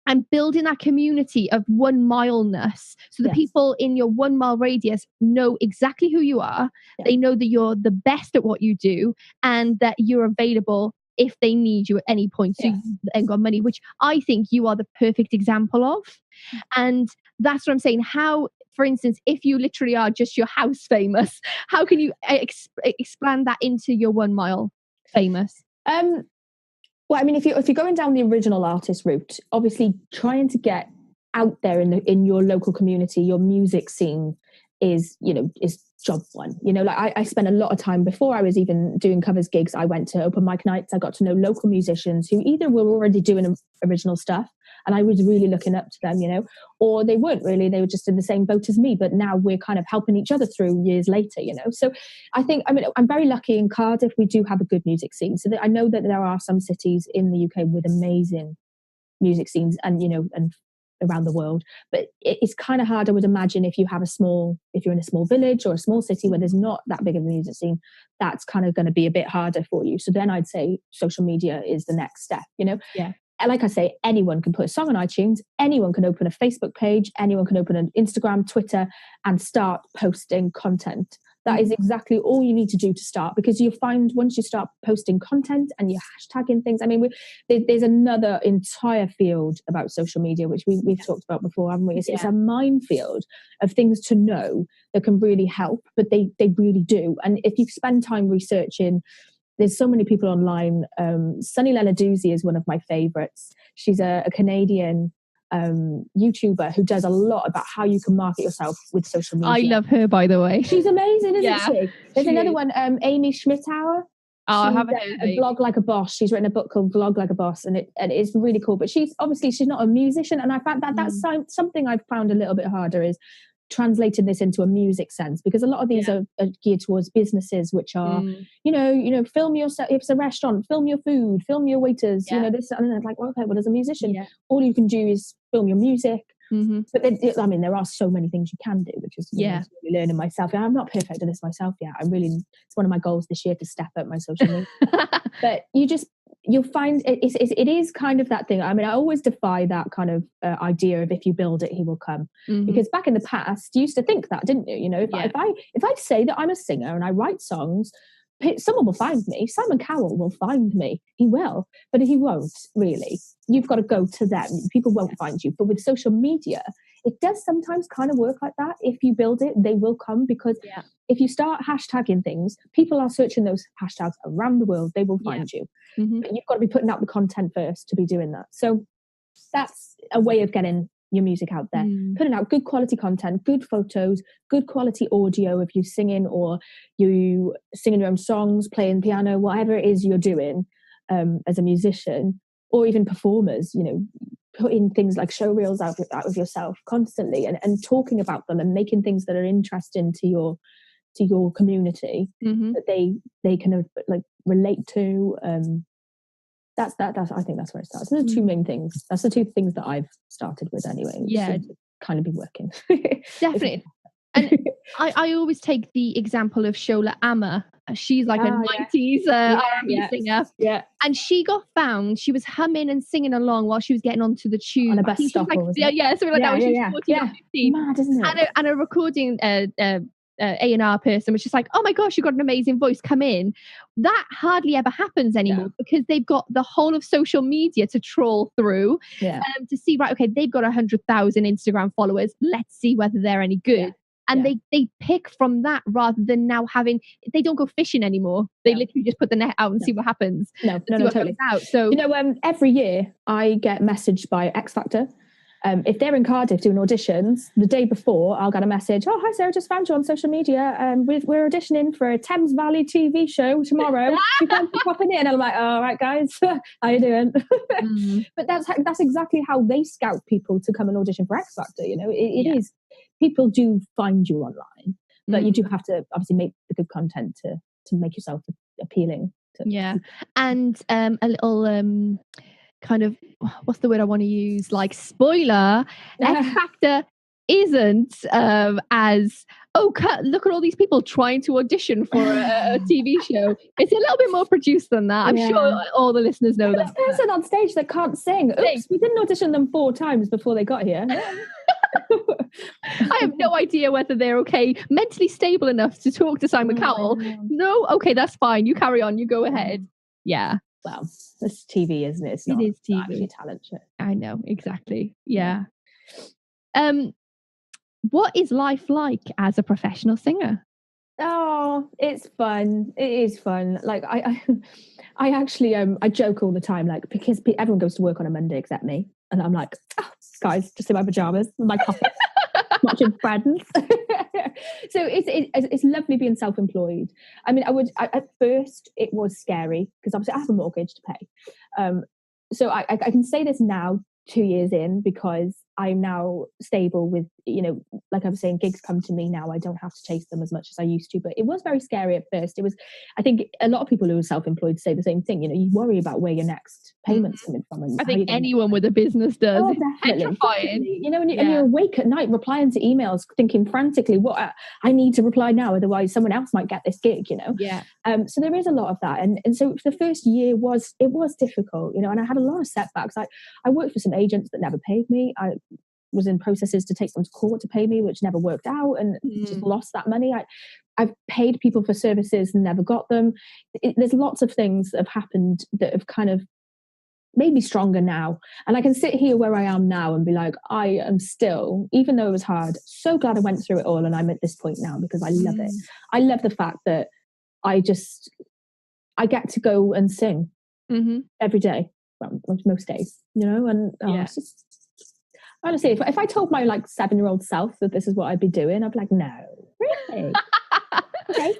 And building that community of 1 mileness, so the people in your 1 mile radius know exactly who you are. They know that you're the best at what you do, and that you're available if they need you at any point. So you then got money, which I think you are the perfect example of. And that's what I'm saying. How, for instance, if you literally are just your house famous, how can you expand that into your 1 mile famous? Well, if you're going down the original artist route, obviously trying to get out there in your local community, your music scene is job one. Like I spent a lot of time before I was even doing covers gigs. I went to open mic nights. I got to know local musicians who either were already doing original stuff and I was really looking up to them, or they weren't really. They were just in the same boat as me, but now we're kind of helping each other through years later, So I think, I'm very lucky in Cardiff. We do have a good music scene. So I know that there are some cities in the UK with amazing music scenes and around the world, but it's kind of hard, I would imagine, if you're in a small village or a small city where there's not that big of a music scene. That's kind of going to be a bit harder for you. So then I'd say social media is the next step. Yeah. And like I say, anyone can put a song on iTunes, anyone can open a Facebook page, anyone can open an Instagram, Twitter, and start posting content. That is exactly all you need to do to start, because you'll find once you start posting content and you're hashtagging things, there's another entire field about social media, which we've talked about before, haven't we? It's a minefield of things to know that can really help, but they really do. And if you spend time researching, there's so many people online. Sunny Lenarduzzi is one of my favorites. She's a Canadian YouTuber who does a lot about how you can market yourself with social media. I love her, by the way. She's amazing, isn't she? There's another one, Amy Schmittauer. I haven't heard a Blog Like a Boss. She's written a book called Blog Like a Boss, and it's really cool. But she's not a musician, and I found that's something I've found a little bit harder is translating this into a music sense, because a lot of these are geared towards businesses, which are film yourself. If it's a restaurant, film your food, film your waiters. This, and I'm like, okay, well, as a musician, all you can do is film your music. But then, there are so many things you can do, which is really learning myself. I'm not perfect at this myself yet. It's one of my goals this year to step up my social media. But you'll find it is kind of that thing. I always defy that kind of idea of if you build it, he will come. Because back in the past, you used to think that, didn't you? If I say that I'm a singer and I write songs, someone will find me. Simon Cowell will find me. He will, but he won't really. You've got to go to them. People won't find you. But with social media, it does sometimes kind of work like that. If you build it, they will come, because if you start hashtagging things, people are searching those hashtags around the world. They will find you. But you've got to be putting out the content first to be doing that. So that's a way of getting your music out there, putting out good quality content, good photos, good quality audio if you're singing, or you singing your own songs, playing piano, whatever it is you're doing as a musician, or even performers, putting things like show reels out of yourself constantly, and talking about them and making things that are interesting to your community, that they can relate to. That's I think that's where it starts. Those are the two main things. That's the two things that I've started with anyway. Yeah, kind of be working. Definitely. And I always take the example of Shola Amma. She's like a 90s R&B singer. Yeah. And she got found. She was humming and singing along while she was getting onto the tube. On a bus stop. Something like that. When she was 14 or 15. Mad, isn't it? And a recording A&R person was just like, oh my gosh, you've got an amazing voice, come in. That hardly ever happens anymore, because they've got the whole of social media to trawl through to see, right, okay, they've got 100,000 Instagram followers, let's see whether they're any good. And they pick from that, rather than now they don't go fishing anymore. They literally just put the net out and see what happens. No, totally. Out. So every year I get messaged by X Factor. If they're in Cardiff doing auditions, the day before I'll get a message, oh, hi Sarah, just found you on social media, we're auditioning for a Thames Valley TV show tomorrow. You can pop in, and I'm like, all right guys, how you doing? But that's exactly how they scout people to come and audition for X Factor. It is, people do find you online, but you do have to obviously make the good content to make yourself appealing and a little kind of, what's the word I want to use? Like, spoiler, X Factor isn't as, look at all these people trying to audition for a TV show. It's a little bit more produced than that. I'm sure all the listeners know that. This person on stage that can't sing. Oops, we didn't audition them 4 times before they got here. I have no idea whether they're mentally stable enough to talk to Simon Cowell. No, okay, that's fine. You carry on. You go ahead. Yeah. Well, it's TV, isn't it? It is TV. Actually talent show. I know, exactly. Yeah. What is life like as a professional singer? Oh, it's fun. It is fun. Like I actually I joke all the time, like, because everyone goes to work on a Monday except me. And I'm like, oh, guys, just in my pajamas, with my coffee, watching Friends. So it's lovely being self-employed. I mean, at first it was scary because obviously I have a mortgage to pay. So I can say this now, 2 years in, because I'm now stable with, like I was saying, gigs come to me now. I don't have to chase them as much as I used to, but it was very scary at first. I think a lot of people who are self-employed say the same thing. You worry about where your next payment's coming from. And I think anyone with a business does. Oh, definitely. And you're awake at night replying to emails, thinking frantically, what I need to reply now, otherwise someone else might get this gig, Yeah. So there is a lot of that. And so the first year was difficult, and I had a lot of setbacks. I worked for some agents that never paid me. I was in processes to take them to court to pay me, which never worked out, and just lost that money. I've paid people for services and never got them. There's lots of things that have happened that have kind of made me stronger now. And I can sit here where I am now and be like, I am still, even though it was hard, so glad I went through it all and I'm at this point now because I love it. I love the fact that I get to go and sing every day, well, most days, and it's just, honestly, if I told my 7-year-old self that this is what I'd be doing, I'd be like, no, really? Okay.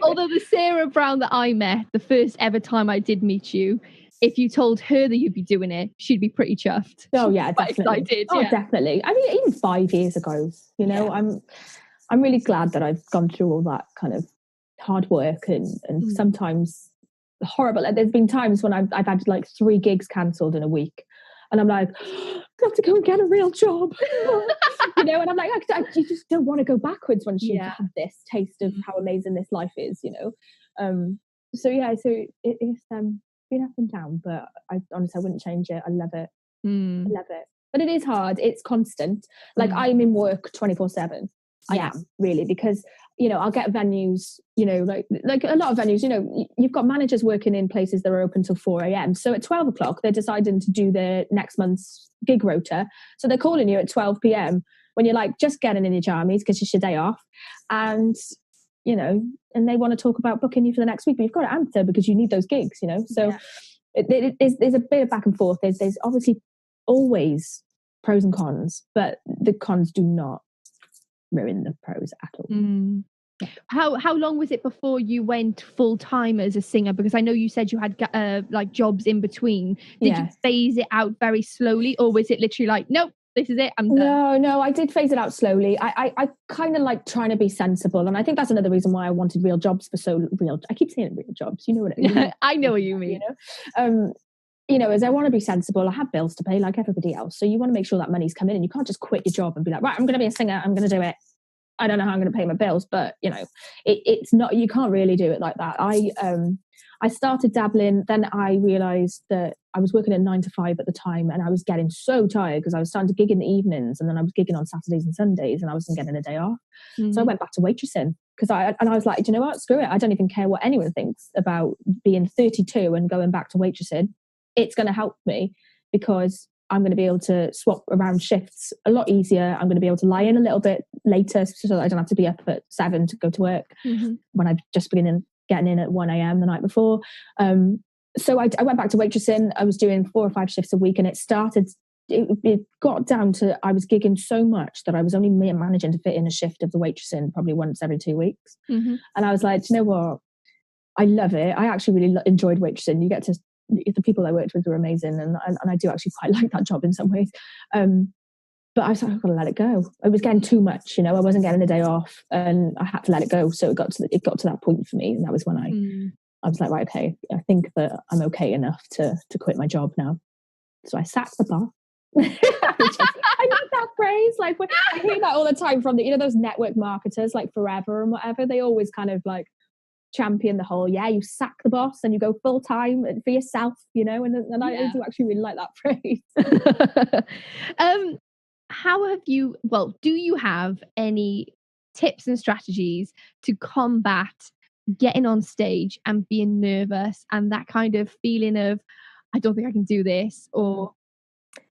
Although the Sarah Brown that I met, the first ever time I did meet you, if you told her that you'd be doing it, she'd be pretty chuffed. Oh yeah, definitely. Excited, oh, definitely. I mean, even 5 years ago, I'm really glad that I've gone through all that kind of hard work and sometimes horrible. There's been times when I've had 3 gigs cancelled in a week, and I'm like, I have to go and get a real job, and I'm like, you just don't want to go backwards once you've had this taste of how amazing this life is, So it's been up and down, but I honestly wouldn't change it. I love it. I love it. But it is hard. It's constant. I'm in work 24/7. I am, really, because I'll get venues, like a lot of venues, you've got managers working in places that are open till 4 a.m. So at 12 o'clock, they're deciding to do their next month's gig rota. So they're calling you at 12 p.m. when you're just getting in your jammies because it's your day off. And and they want to talk about booking you for the next week, but you've got to answer because you need those gigs, So there's a bit of back and forth. There's obviously always pros and cons, but the cons do not ruin the pros at all. How long was it before you went full time as a singer? Because I know you said you had jobs in between. Did you phase it out very slowly, or was it literally nope, this is it, I'm done? No, I did phase it out slowly. I kind of trying to be sensible, and I think that's another reason why I wanted real jobs for so real. I keep saying real jobs, you know what I mean? I know what you mean. As I want to be sensible. I have bills to pay like everybody else, so you want to make sure that money's coming in, and you can't just quit your job and be like, right, I'm going to be a singer, I'm going to do it. I don't know how I'm going to pay my bills, but it's not. You can't really do it like that. I started dabbling, then I realised that I was working at 9 to 5 at the time, and I was getting so tired because I was starting to gig in the evenings, and then I was gigging on Saturdays and Sundays, and I wasn't getting a day off. So I went back to waitressing because I was like, do you know what? Screw it. I don't even care what anyone thinks about being 32 and going back to waitressing. It's going to help me because I'm going to be able to swap around shifts a lot easier. I'm going to be able to lie in a little bit later so that I don't have to be up at 7 to go to work when I've just getting in at 1 a.m. the night before. So I went back to waitressing. I was doing 4 or 5 shifts a week, and it got down to I was gigging so much that I was only managing to fit in a shift of the waitressing probably once every 2 weeks. And I was like, do you know what? I love it. I actually really enjoyed waitressing. You get to the people I worked with were amazing, and I do actually quite like that job in some ways. But I was like, I've got to let it go. It was getting too much, I wasn't getting a day off, and I had to let it go. So it got to that point for me, and that was when I was like, right, okay, I think that I'm okay enough to quit my job now. So I sacked the bar. I love that phrase. I hear that all the time from those network marketers like Forever and whatever. They always kind of champion the whole, you sack the boss and you go full time for yourself, and I do actually really like that phrase. Do you have any tips and strategies to combat getting on stage and being nervous and that kind of feeling of I don't think I can do this, or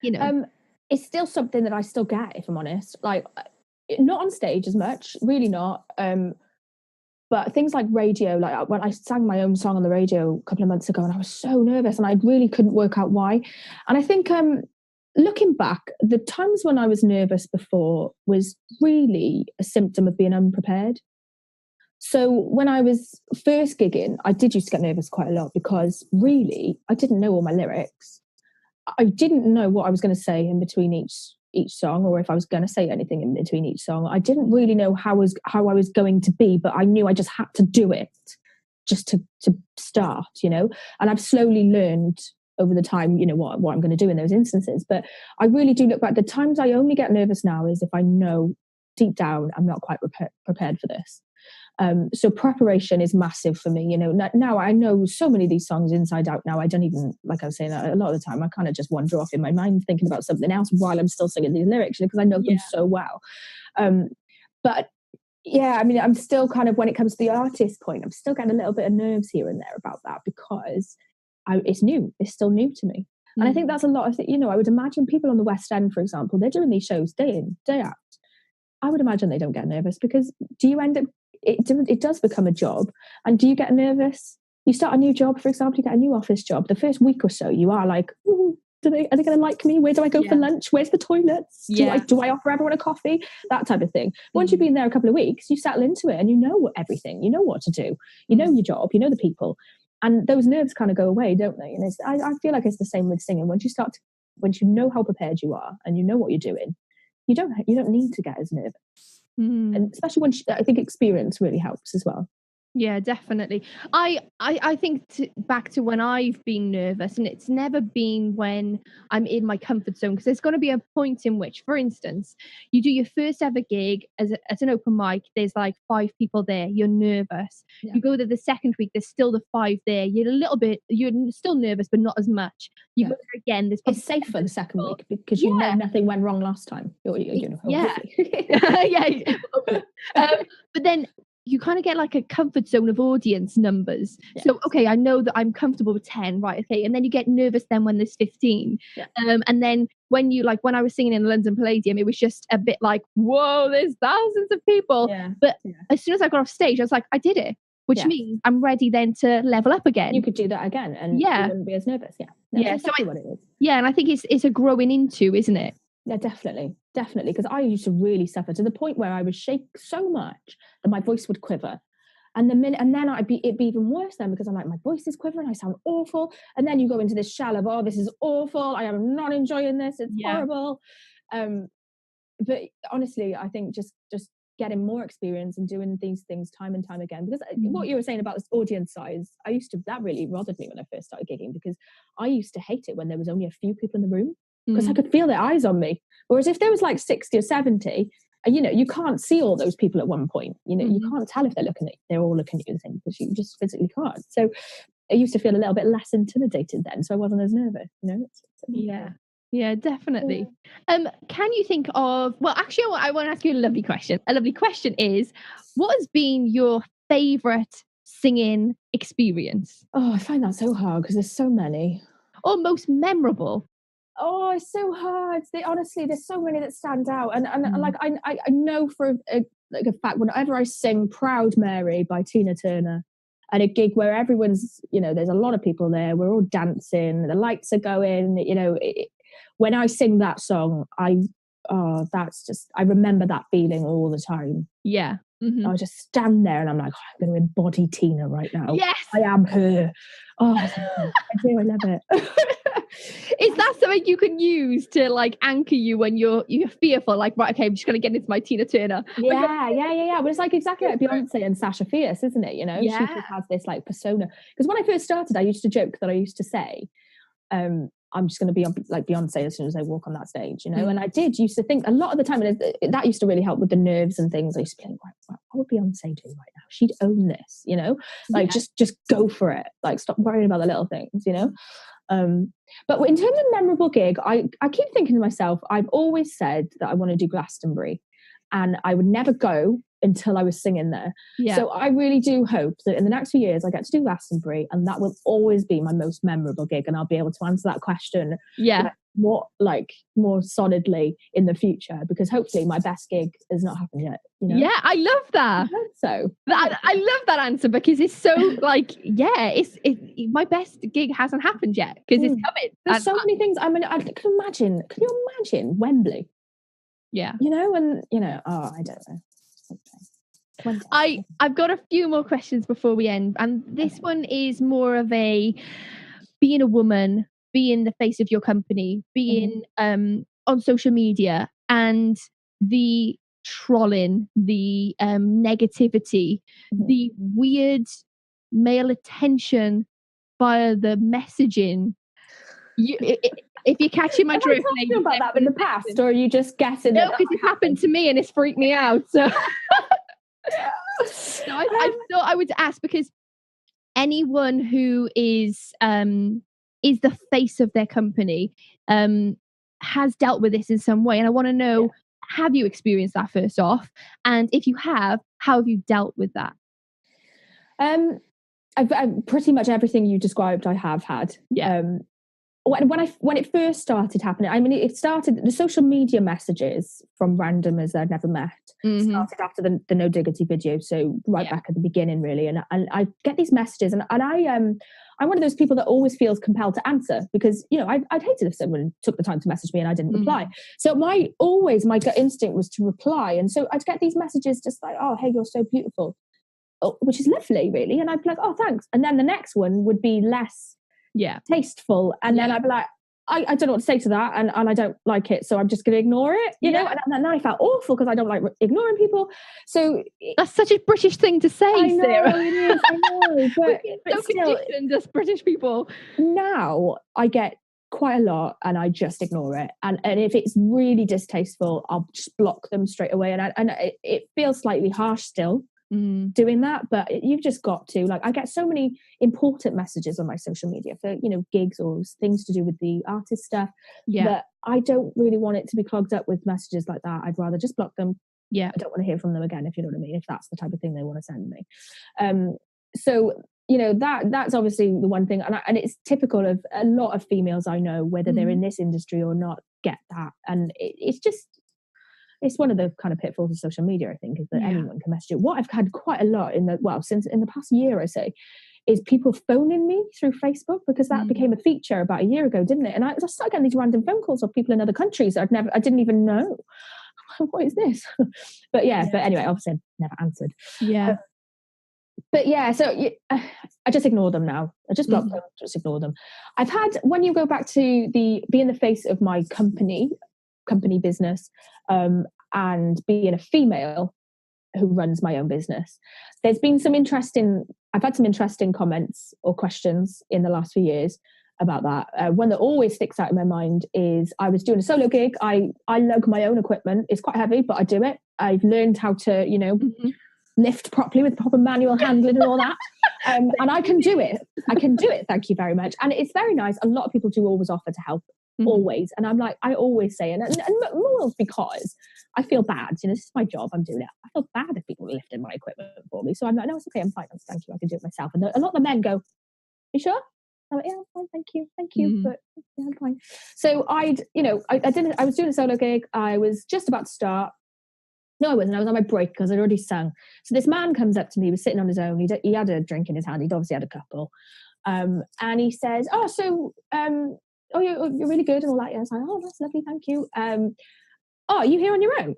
it's still something that I still get, if I'm honest, not on stage as much, really not. But things like radio, when I sang my own song on the radio a couple of months ago, and I was so nervous and I really couldn't work out why. And I think looking back, the times when I was nervous before was really a symptom of being unprepared. So when I was first gigging, I did used to get nervous quite a lot because really I didn't know all my lyrics. I didn't know what I was going to say in between each song, or if I was going to say anything in between each song. I didn't really know how I was going to be, but I knew I just had to do it just to start, and I've slowly learned over the time, what I'm going to do in those instances. But I really do look back. The times I only get nervous now is if I know deep down I'm not quite prepared for this. So preparation is massive for me. Now I know so many of these songs inside out now. I don't even, like I was saying, a lot of the time I kind of just wander off in my mind thinking about something else while I'm still singing these lyrics, because I know them so well. But yeah, I mean, I'm still kind of, when it comes to the artist point, I'm still getting a little bit of nerves here and there about that, because it's new. It's still new to me. And I think that's a lot of, I would imagine people on the West End, for example, they're doing these shows day in, day out. I would imagine they don't get nervous, because do you end up, it does become a job. And do you get nervous? You start a new job, for example, you get a new office job. The first week or so, you are like, ooh, are they going to like me? Where do I go for lunch? Where's the toilets? Do I offer everyone a coffee? That type of thing. Once you've been there a couple of weeks, you settle into it and you know everything. You know what to do. You know your job. You know the people. And those nerves kind of go away, don't they? And I feel like it's the same with singing. Once you know how prepared you are and you know what you're doing, you don't need to get as nervous. And especially when I think experience really helps as well. Yeah, definitely. I think back to when I've been nervous, and it's never been when I'm in my comfort zone, because there's going to be a point in which, for instance, you do your first ever gig as an open mic. There's like 5 people there. You're nervous. You go there the second week. There's still the 5 there. You're still nervous, but not as much. You go there again. It's safer the second week because you know nothing went wrong last time. Yeah. But then you kind of get like a comfort zone of audience numbers. Yes. So, okay, I know that I'm comfortable with 10, right? Okay. And then you get nervous then when there's 15. Yeah. And then when I was singing in the London Palladium, it was just a bit like, whoa, there's thousands of people. Yeah. But as soon as I got off stage, I was like, I did it, which means I'm ready then to level up again. You could do that again and you wouldn't be as nervous. Yeah. That's exactly what it is. Yeah. And I think it's a growing into, isn't it? Yeah, definitely. Because I used to really suffer to the point where I would shake so much that my voice would quiver. And then it'd be even worse then, because I'm like, my voice is quivering, I sound awful. And then you go into this shell of, oh, this is awful, I am not enjoying this, it's horrible. But honestly, I think just getting more experience and doing these things time and time again, because what you were saying about this audience size, that really bothered me when I first started gigging, because I used to hate it when there was only a few people in the room, because I could feel their eyes on me. Whereas if there was like 60 or 70, you can't see all those people at one point. You can't tell if they're all looking at you the same, because you just physically can't. So I used to feel a little bit less intimidated then, so I wasn't as nervous. Yeah, definitely. Can you think of? Well, actually, I want to ask you a lovely question. A lovely question is, what has been your favourite singing experience? Oh, I find that so hard because there's so many. Or most memorable? Oh, it's so hard. Honestly, there's so many that stand out, and like I know for a fact, whenever I sing "Proud Mary" by Tina Turner at a gig where everyone's, there's a lot of people there, we're all dancing, the lights are going, when I sing that song, I remember that feeling all the time. Yeah. Mm-hmm. I just stand there and I'm like, I'm going to embody Tina right now. Yes, I am her. Oh, I do. I love it. Is that something you can use to like anchor you when you're fearful? Like, right, okay, I'm just going to get into my Tina Turner. Yeah. Well, it's like exactly like Beyonce and Sasha Fierce, isn't it? She just has this like persona. Because when I first started, I used to joke that I used to say, I'm just going to be like Beyonce as soon as I walk on that stage, and I used to think a lot of the time, and that used to really help with the nerves and things. I used to be like, what would Beyonce do right now? She'd own this, just go for it. Like, stop worrying about the little things, But in terms of memorable gig, I keep thinking to myself, I've always said that I want to do Glastonbury, and I would never go until I was singing there. Yeah. So I really do hope that in the next few years I get to do Glastonbury, and that will always be my most memorable gig, and I'll be able to answer that question more solidly in the future, because hopefully my best gig has not happened yet. Yeah, I love that. I love that answer, because it's so my best gig hasn't happened yet, because it's coming. There's so many things. I mean, can you imagine Wembley? Yeah. I don't know. I've got a few more questions before we end, and this one is more of a being a woman, being the face of your company, being on social media, and the trolling, the negativity, the weird male attention via the messaging. If you're catching my drift, have I talked about that in the past, or are you just guessing? No, because it happened to me and it's freaked me out. So, I thought I would ask, because anyone who is the face of their company has dealt with this in some way, and I want to know, have you experienced that first off, and if you have, how have you dealt with that? I've pretty much everything you described I have had. When it first started happening, I mean, it started, the social media messages from randomers I'd never met started after the No Diggity video, so back at the beginning, really. And I get these messages, and I'm one of those people that always feels compelled to answer, because I'd hate it if someone took the time to message me and I didn't reply. So my gut instinct was to reply, and so I'd get these messages just like, "Oh, hey, you're so beautiful," which is lovely, really, and I'd be like, "Oh, thanks," and then the next one would be less tasteful, and then I'd be like, I don't know what to say to that, and I don't like it, so I'm just going to ignore it, know. And then I felt awful, because I don't like ignoring people. So that's such a British thing to say, I know, Sarah. It is, I know, but still, conditioned as British people. Now I get quite a lot, and I just ignore it, and if it's really distasteful, I'll just block them straight away, and it feels slightly harsh still doing that, but you've just got to, I get so many important messages on my social media for gigs or things to do with the artist stuff, that I don't really want it to be clogged up with messages like that. I'd rather just block them. I don't want to hear from them again, if you know what I mean, if that's the type of thing they want to send me. So that's obviously the one thing, and it's typical of a lot of females I know, whether they're in this industry or not, get that, and it's one of the kind of pitfalls of social media, I think, is that anyone can message you. What I've had quite a lot since in the past year, I say, is people phoning me through Facebook, because that became a feature about a year ago, didn't it? And I started getting these random phone calls of people in other countries that I didn't even know. What is this? But anyway, obviously I never answered. So I just ignore them now. I just block them, just ignore them. I've had, when you go back to being the face of my company business, and being a female who runs my own business, I've had some interesting comments or questions in the last few years about that. One that always sticks out in my mind is, I was doing a solo gig. I lug my own equipment. It's quite heavy, but I do it. I've learned how to, lift properly with proper manual handling and all that. And I can do it. Thank you very much. And it's very nice. A lot of people do always offer to help. Always. And I'm like, I always say, and more because I feel bad, this is my job, I'm doing it, I feel bad if people are lifting my equipment for me, so I'm like, no, it's okay, I'm fine, thank you, I can do it myself. And a lot of the men go, you sure? I'm like, yeah, I'm fine, thank you, but yeah, I'm fine. So I was doing a solo gig, I was just about to start. No, I wasn't. I was on my break, because I'd already sung. So this man comes up to me, he was sitting on his own, he had a drink in his hand, he'd obviously had a couple, and he says, oh, you're really good and all that. Yeah, I was like, oh, that's lovely, thank you. Oh, are you here on your own?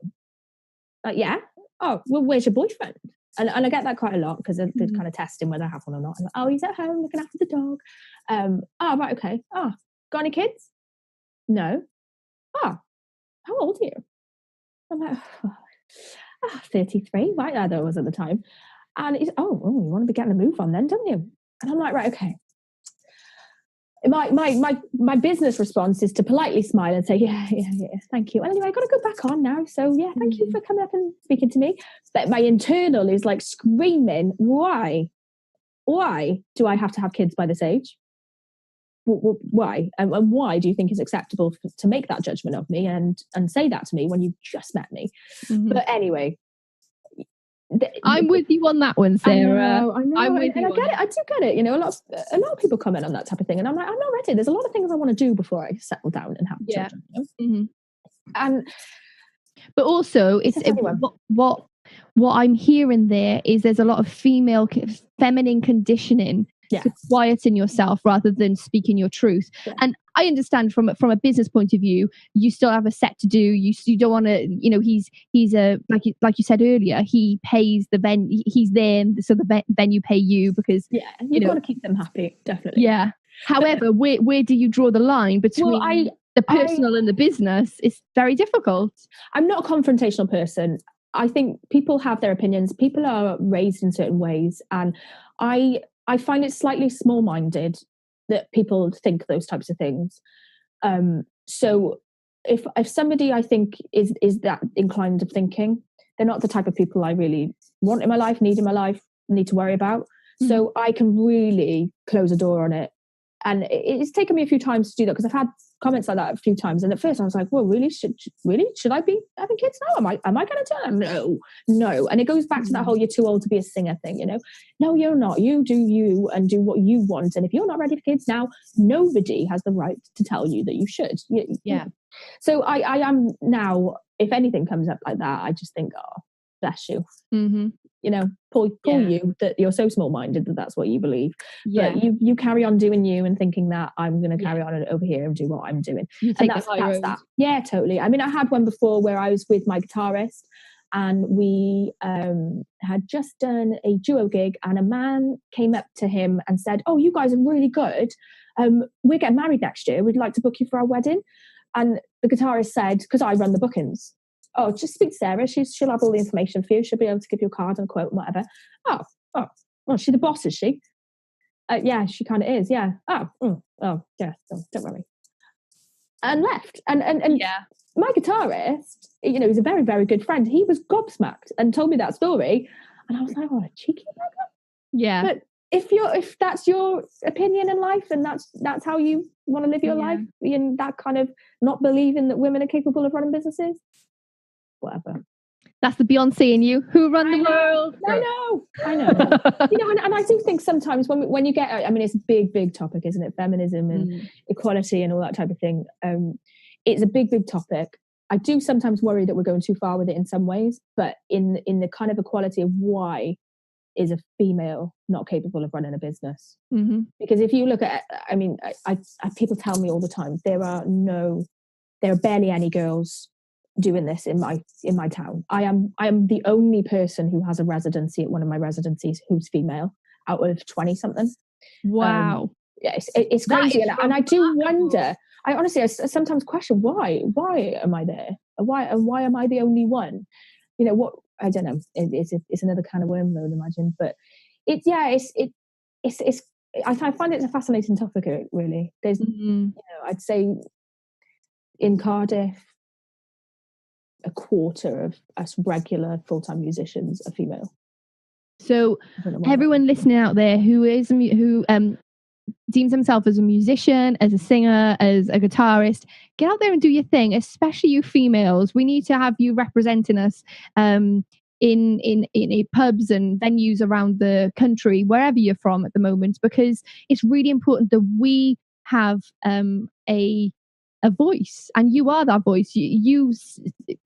Like, yeah. Oh, well, where's your boyfriend? And I get that quite a lot, because they're kind of testing whether I have one or not. And, oh, he's at home looking after the dog. Oh, right, okay. Oh, got any kids? No. Oh, how old are you? I'm like, 33. Right, there I was at the time. And he's, oh, you want to be getting a move on then, don't you? And I'm like, right, okay. My business response is to politely smile and say, yeah, thank you. And anyway, I've got to go back on now. So yeah, thank you for coming up and speaking to me. But my internal is like screaming, why do I have to have kids by this age? Why? And why do you think it's acceptable to make that judgment of me and say that to me when you just met me? But anyway, I'm with you on that one, Sarah. I know. I'm with and you. I get it. I do get it. You know, a lot of people comment on that type of thing, and I'm like, I'm not ready. There's a lot of things I want to do before I settle down and have children. You know? Mm-hmm. And but also, what I'm hearing there is there's a lot of feminine conditioning to quieten yourself rather than speaking your truth. Yeah. And I understand from a business point of view, you still have a set to do. You don't want to, you know, he's a like you said earlier, he pays the venue, he's there, so the venue pay you because you've got to keep them happy, definitely. Yeah. However, where do you draw the line between the personal and the business? It's very difficult. I'm not a confrontational person. I think people have their opinions. People are raised in certain ways, and I find it slightly small-minded that people think those types of things. So if somebody I think is that inclined of thinking, they're not the type of people I really want in my life, need to worry about. Mm-hmm. So I can really close a door on it. And it's taken me a few times to do that because I've had comments like that a few times. And at first I was like, well, really? Should I be having kids now? Am I going to tell them? No. And it goes back to that whole you're too old to be a singer thing, you know? No, you're not. You do you and do what you want. And if you're not ready for kids now, nobody has the right to tell you that you should. Yeah. So I am now, if anything comes up like that, I just think, oh, bless you. Mm-hmm. You know, poor you that you're so small-minded that that's what you believe. Yeah. But you carry on doing you and thinking that I'm going to carry on over here and do what I'm doing. And that's that. Yeah, totally. I mean, I had one before where I was with my guitarist and we had just done a duo gig and a man came up to him and said, oh, you guys are really good. We're getting married next year. We'd like to book you for our wedding. And the guitarist said, because I run the bookings, oh, just speak to Sarah. She'll have all the information for you. She'll be able to give you a card and a quote and whatever. Oh, well, she's the boss, is she? Yeah, she kind of is. Yeah. Oh, yeah. Don't worry. And left. And my guitarist, you know, he's a very, very good friend. He was gobsmacked and told me that story, and I was like, what a cheeky bugger. Yeah. But if that's your opinion in life and that's how you want to live your life, and that kind of not believing that women are capable of running businesses. Whatever. That's the Beyonce in you. Who run the world? I know. You know, and I do think sometimes when you get, I mean, it's a big, big topic, isn't it? Feminism and equality and all that type of thing. It's a big, big topic. I do sometimes worry that we're going too far with it in some ways, but in the kind of equality of why is a female not capable of running a business? Mm-hmm. Because if you look at, I mean, I people tell me all the time, there are barely any girls doing this in my town. I am the only person who has a residency at one of my residencies who's female out of 20 something. Wow. It's crazy. And I do wonder, I sometimes question why am I there? Why am I the only one? You know what? I don't know. It's another kind of worm, I would imagine. But I find it a fascinating topic. Really, there's you know, I'd say in Cardiff, a quarter of us regular full-time musicians are female. So everyone listening out there who deems himself as a musician, as a singer, as a guitarist, get out there and do your thing, especially you females. We need to have you representing us in pubs and venues around the country, wherever you're from at the moment, because it's really important that we have a voice, and you are that voice. You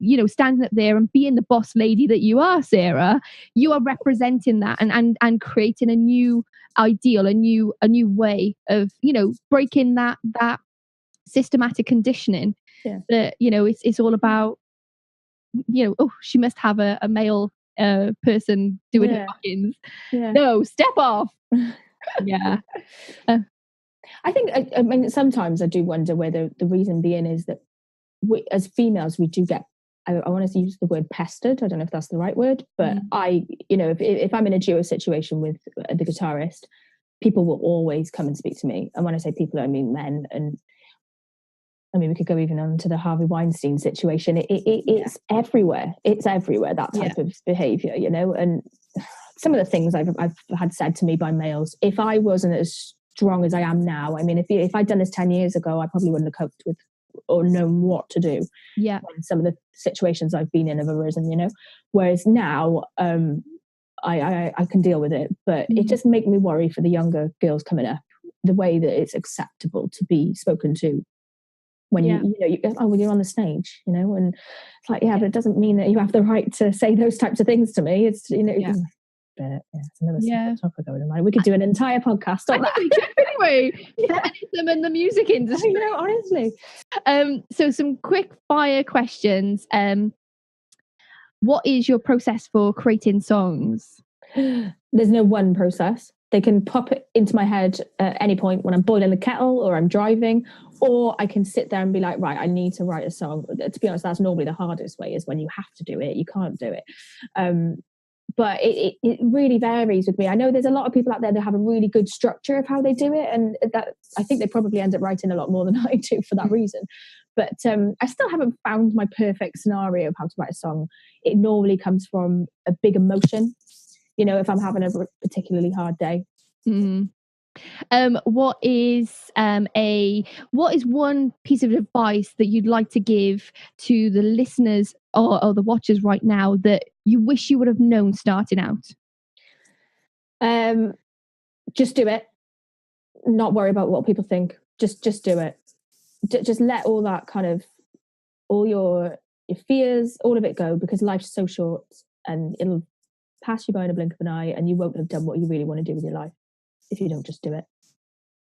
know, standing up there and being the boss lady that you are, Sarah, you are representing that and creating a new ideal, a new way of, you know, breaking that systematic conditioning. That, you know, it's all about, you know, oh, she must have a male person doing her bookings. No, step off. I think, I mean, sometimes I do wonder whether the reason being is that we, as females, we do get, I want to use the word pestered. I don't know if that's the right word, but you know, if I'm in a duo situation with the guitarist, people will always come and speak to me. And when I say people, I mean men. And I mean, we could go even on to the Harvey Weinstein situation. It's everywhere. It's everywhere, that type of behavior, you know. And some of the things I've had said to me by males, if I wasn't as strong as I am now, I mean, if I'd done this 10 years ago, I probably wouldn't have coped with or known what to do. Yeah. When some of the situations I've been in have arisen, whereas now I can deal with it, but it just makes me worry for the younger girls coming up, the way that it's acceptable to be spoken to when when you're on the stage, and it's like, but it doesn't mean that you have the right to say those types of things to me. It's, but it's another topic I would imagine. We could do an entire podcast on that. Anyway, feminism and the music industry. Honestly. So some quick fire questions. What is your process for creating songs? There's no one process. They can pop it into my head at any point when I'm boiling the kettle or I'm driving, or I can sit there and be like, right, I need to write a song. To be honest, that's normally the hardest way, is when you have to do it. You can't do it. But it really varies with me. I know there's a lot of people out there that have a really good structure of how they do it, and that I think they probably end up writing a lot more than I do for that reason. But I still haven't found my perfect scenario of how to write a song. It normally comes from a big emotion, if I'm having a particularly hard day. What is one piece of advice that you'd like to give to the listeners or the watchers right now that you wish you would have known starting out? Just do it. Not worry about what people think. Just do it. Just let all that kind of, all your fears, all of it go, because life's so short and it'll pass you by in a blink of an eye, and you won't have done what you really want to do with your life if you don't just do it.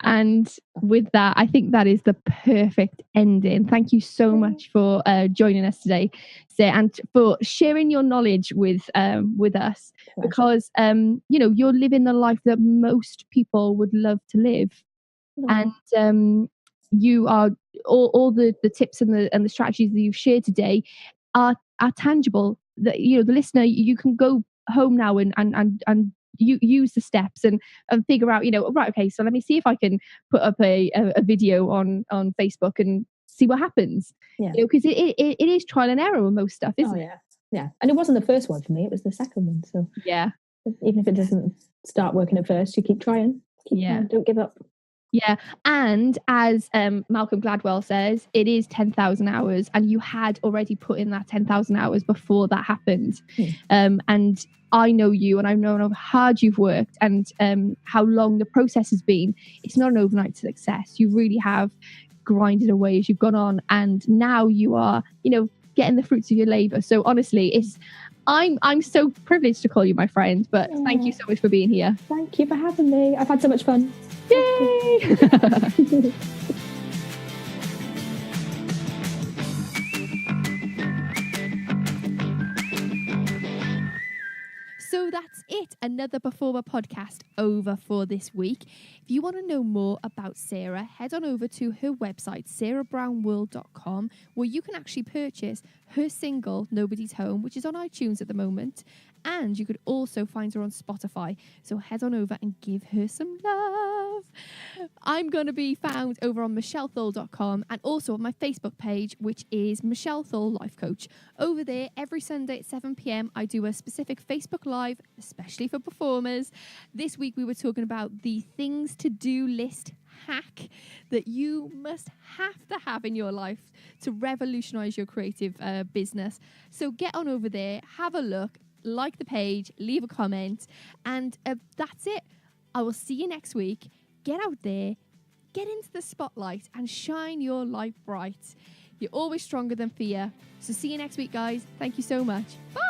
And with that, I think that is the perfect ending. Thank you so much for joining us today, and for sharing your knowledge with us, because you're living the life that most people would love to live. And you are all the tips and the strategies that you've shared today are tangible. That the listener, you can go home now and you use the steps and figure out, right, okay, so let me see if I can put up a video on Facebook and see what happens. Because it is trial and error with most stuff, isn't it? Yeah. And it wasn't the first one for me, it was the second one. So even if it doesn't start working at first, you keep trying. Don't give up. Yeah, and as Malcolm Gladwell says, it is 10,000 hours, and you had already put in that 10,000 hours before that happened. And I know you, and I know how hard you've worked, and how long the process has been. It's not an overnight success. You really have grinded away as you've gone on, and now you are, getting the fruits of your labour. So honestly, I'm so privileged to call you my friend, but thank you so much for being here. Thank you for having me. I've had so much fun. Yay! So that's it. Another Performer podcast over for this week. If you want to know more about Sarah, head on over to her website, sarahbrownworld.com, where you can actually purchase her single, Nobody's Home, which is on iTunes at the moment. And you could also find her on Spotify. So head on over and give her some love. I'm going to be found over on michellethal.com and also on my Facebook page, which is Michelle Thal Life Coach. Over there, every Sunday at 7 p.m, I do a specific Facebook Live, especially for performers. This week, we were talking about the things to do list hack that you must have in your life to revolutionize your creative business. So get on over there, have a look, like the page, leave a comment, and that's it. I will see you next week. Get out there, get into the spotlight, and shine your light bright. You're always stronger than fear. So see you next week, guys. Thank you so much. Bye.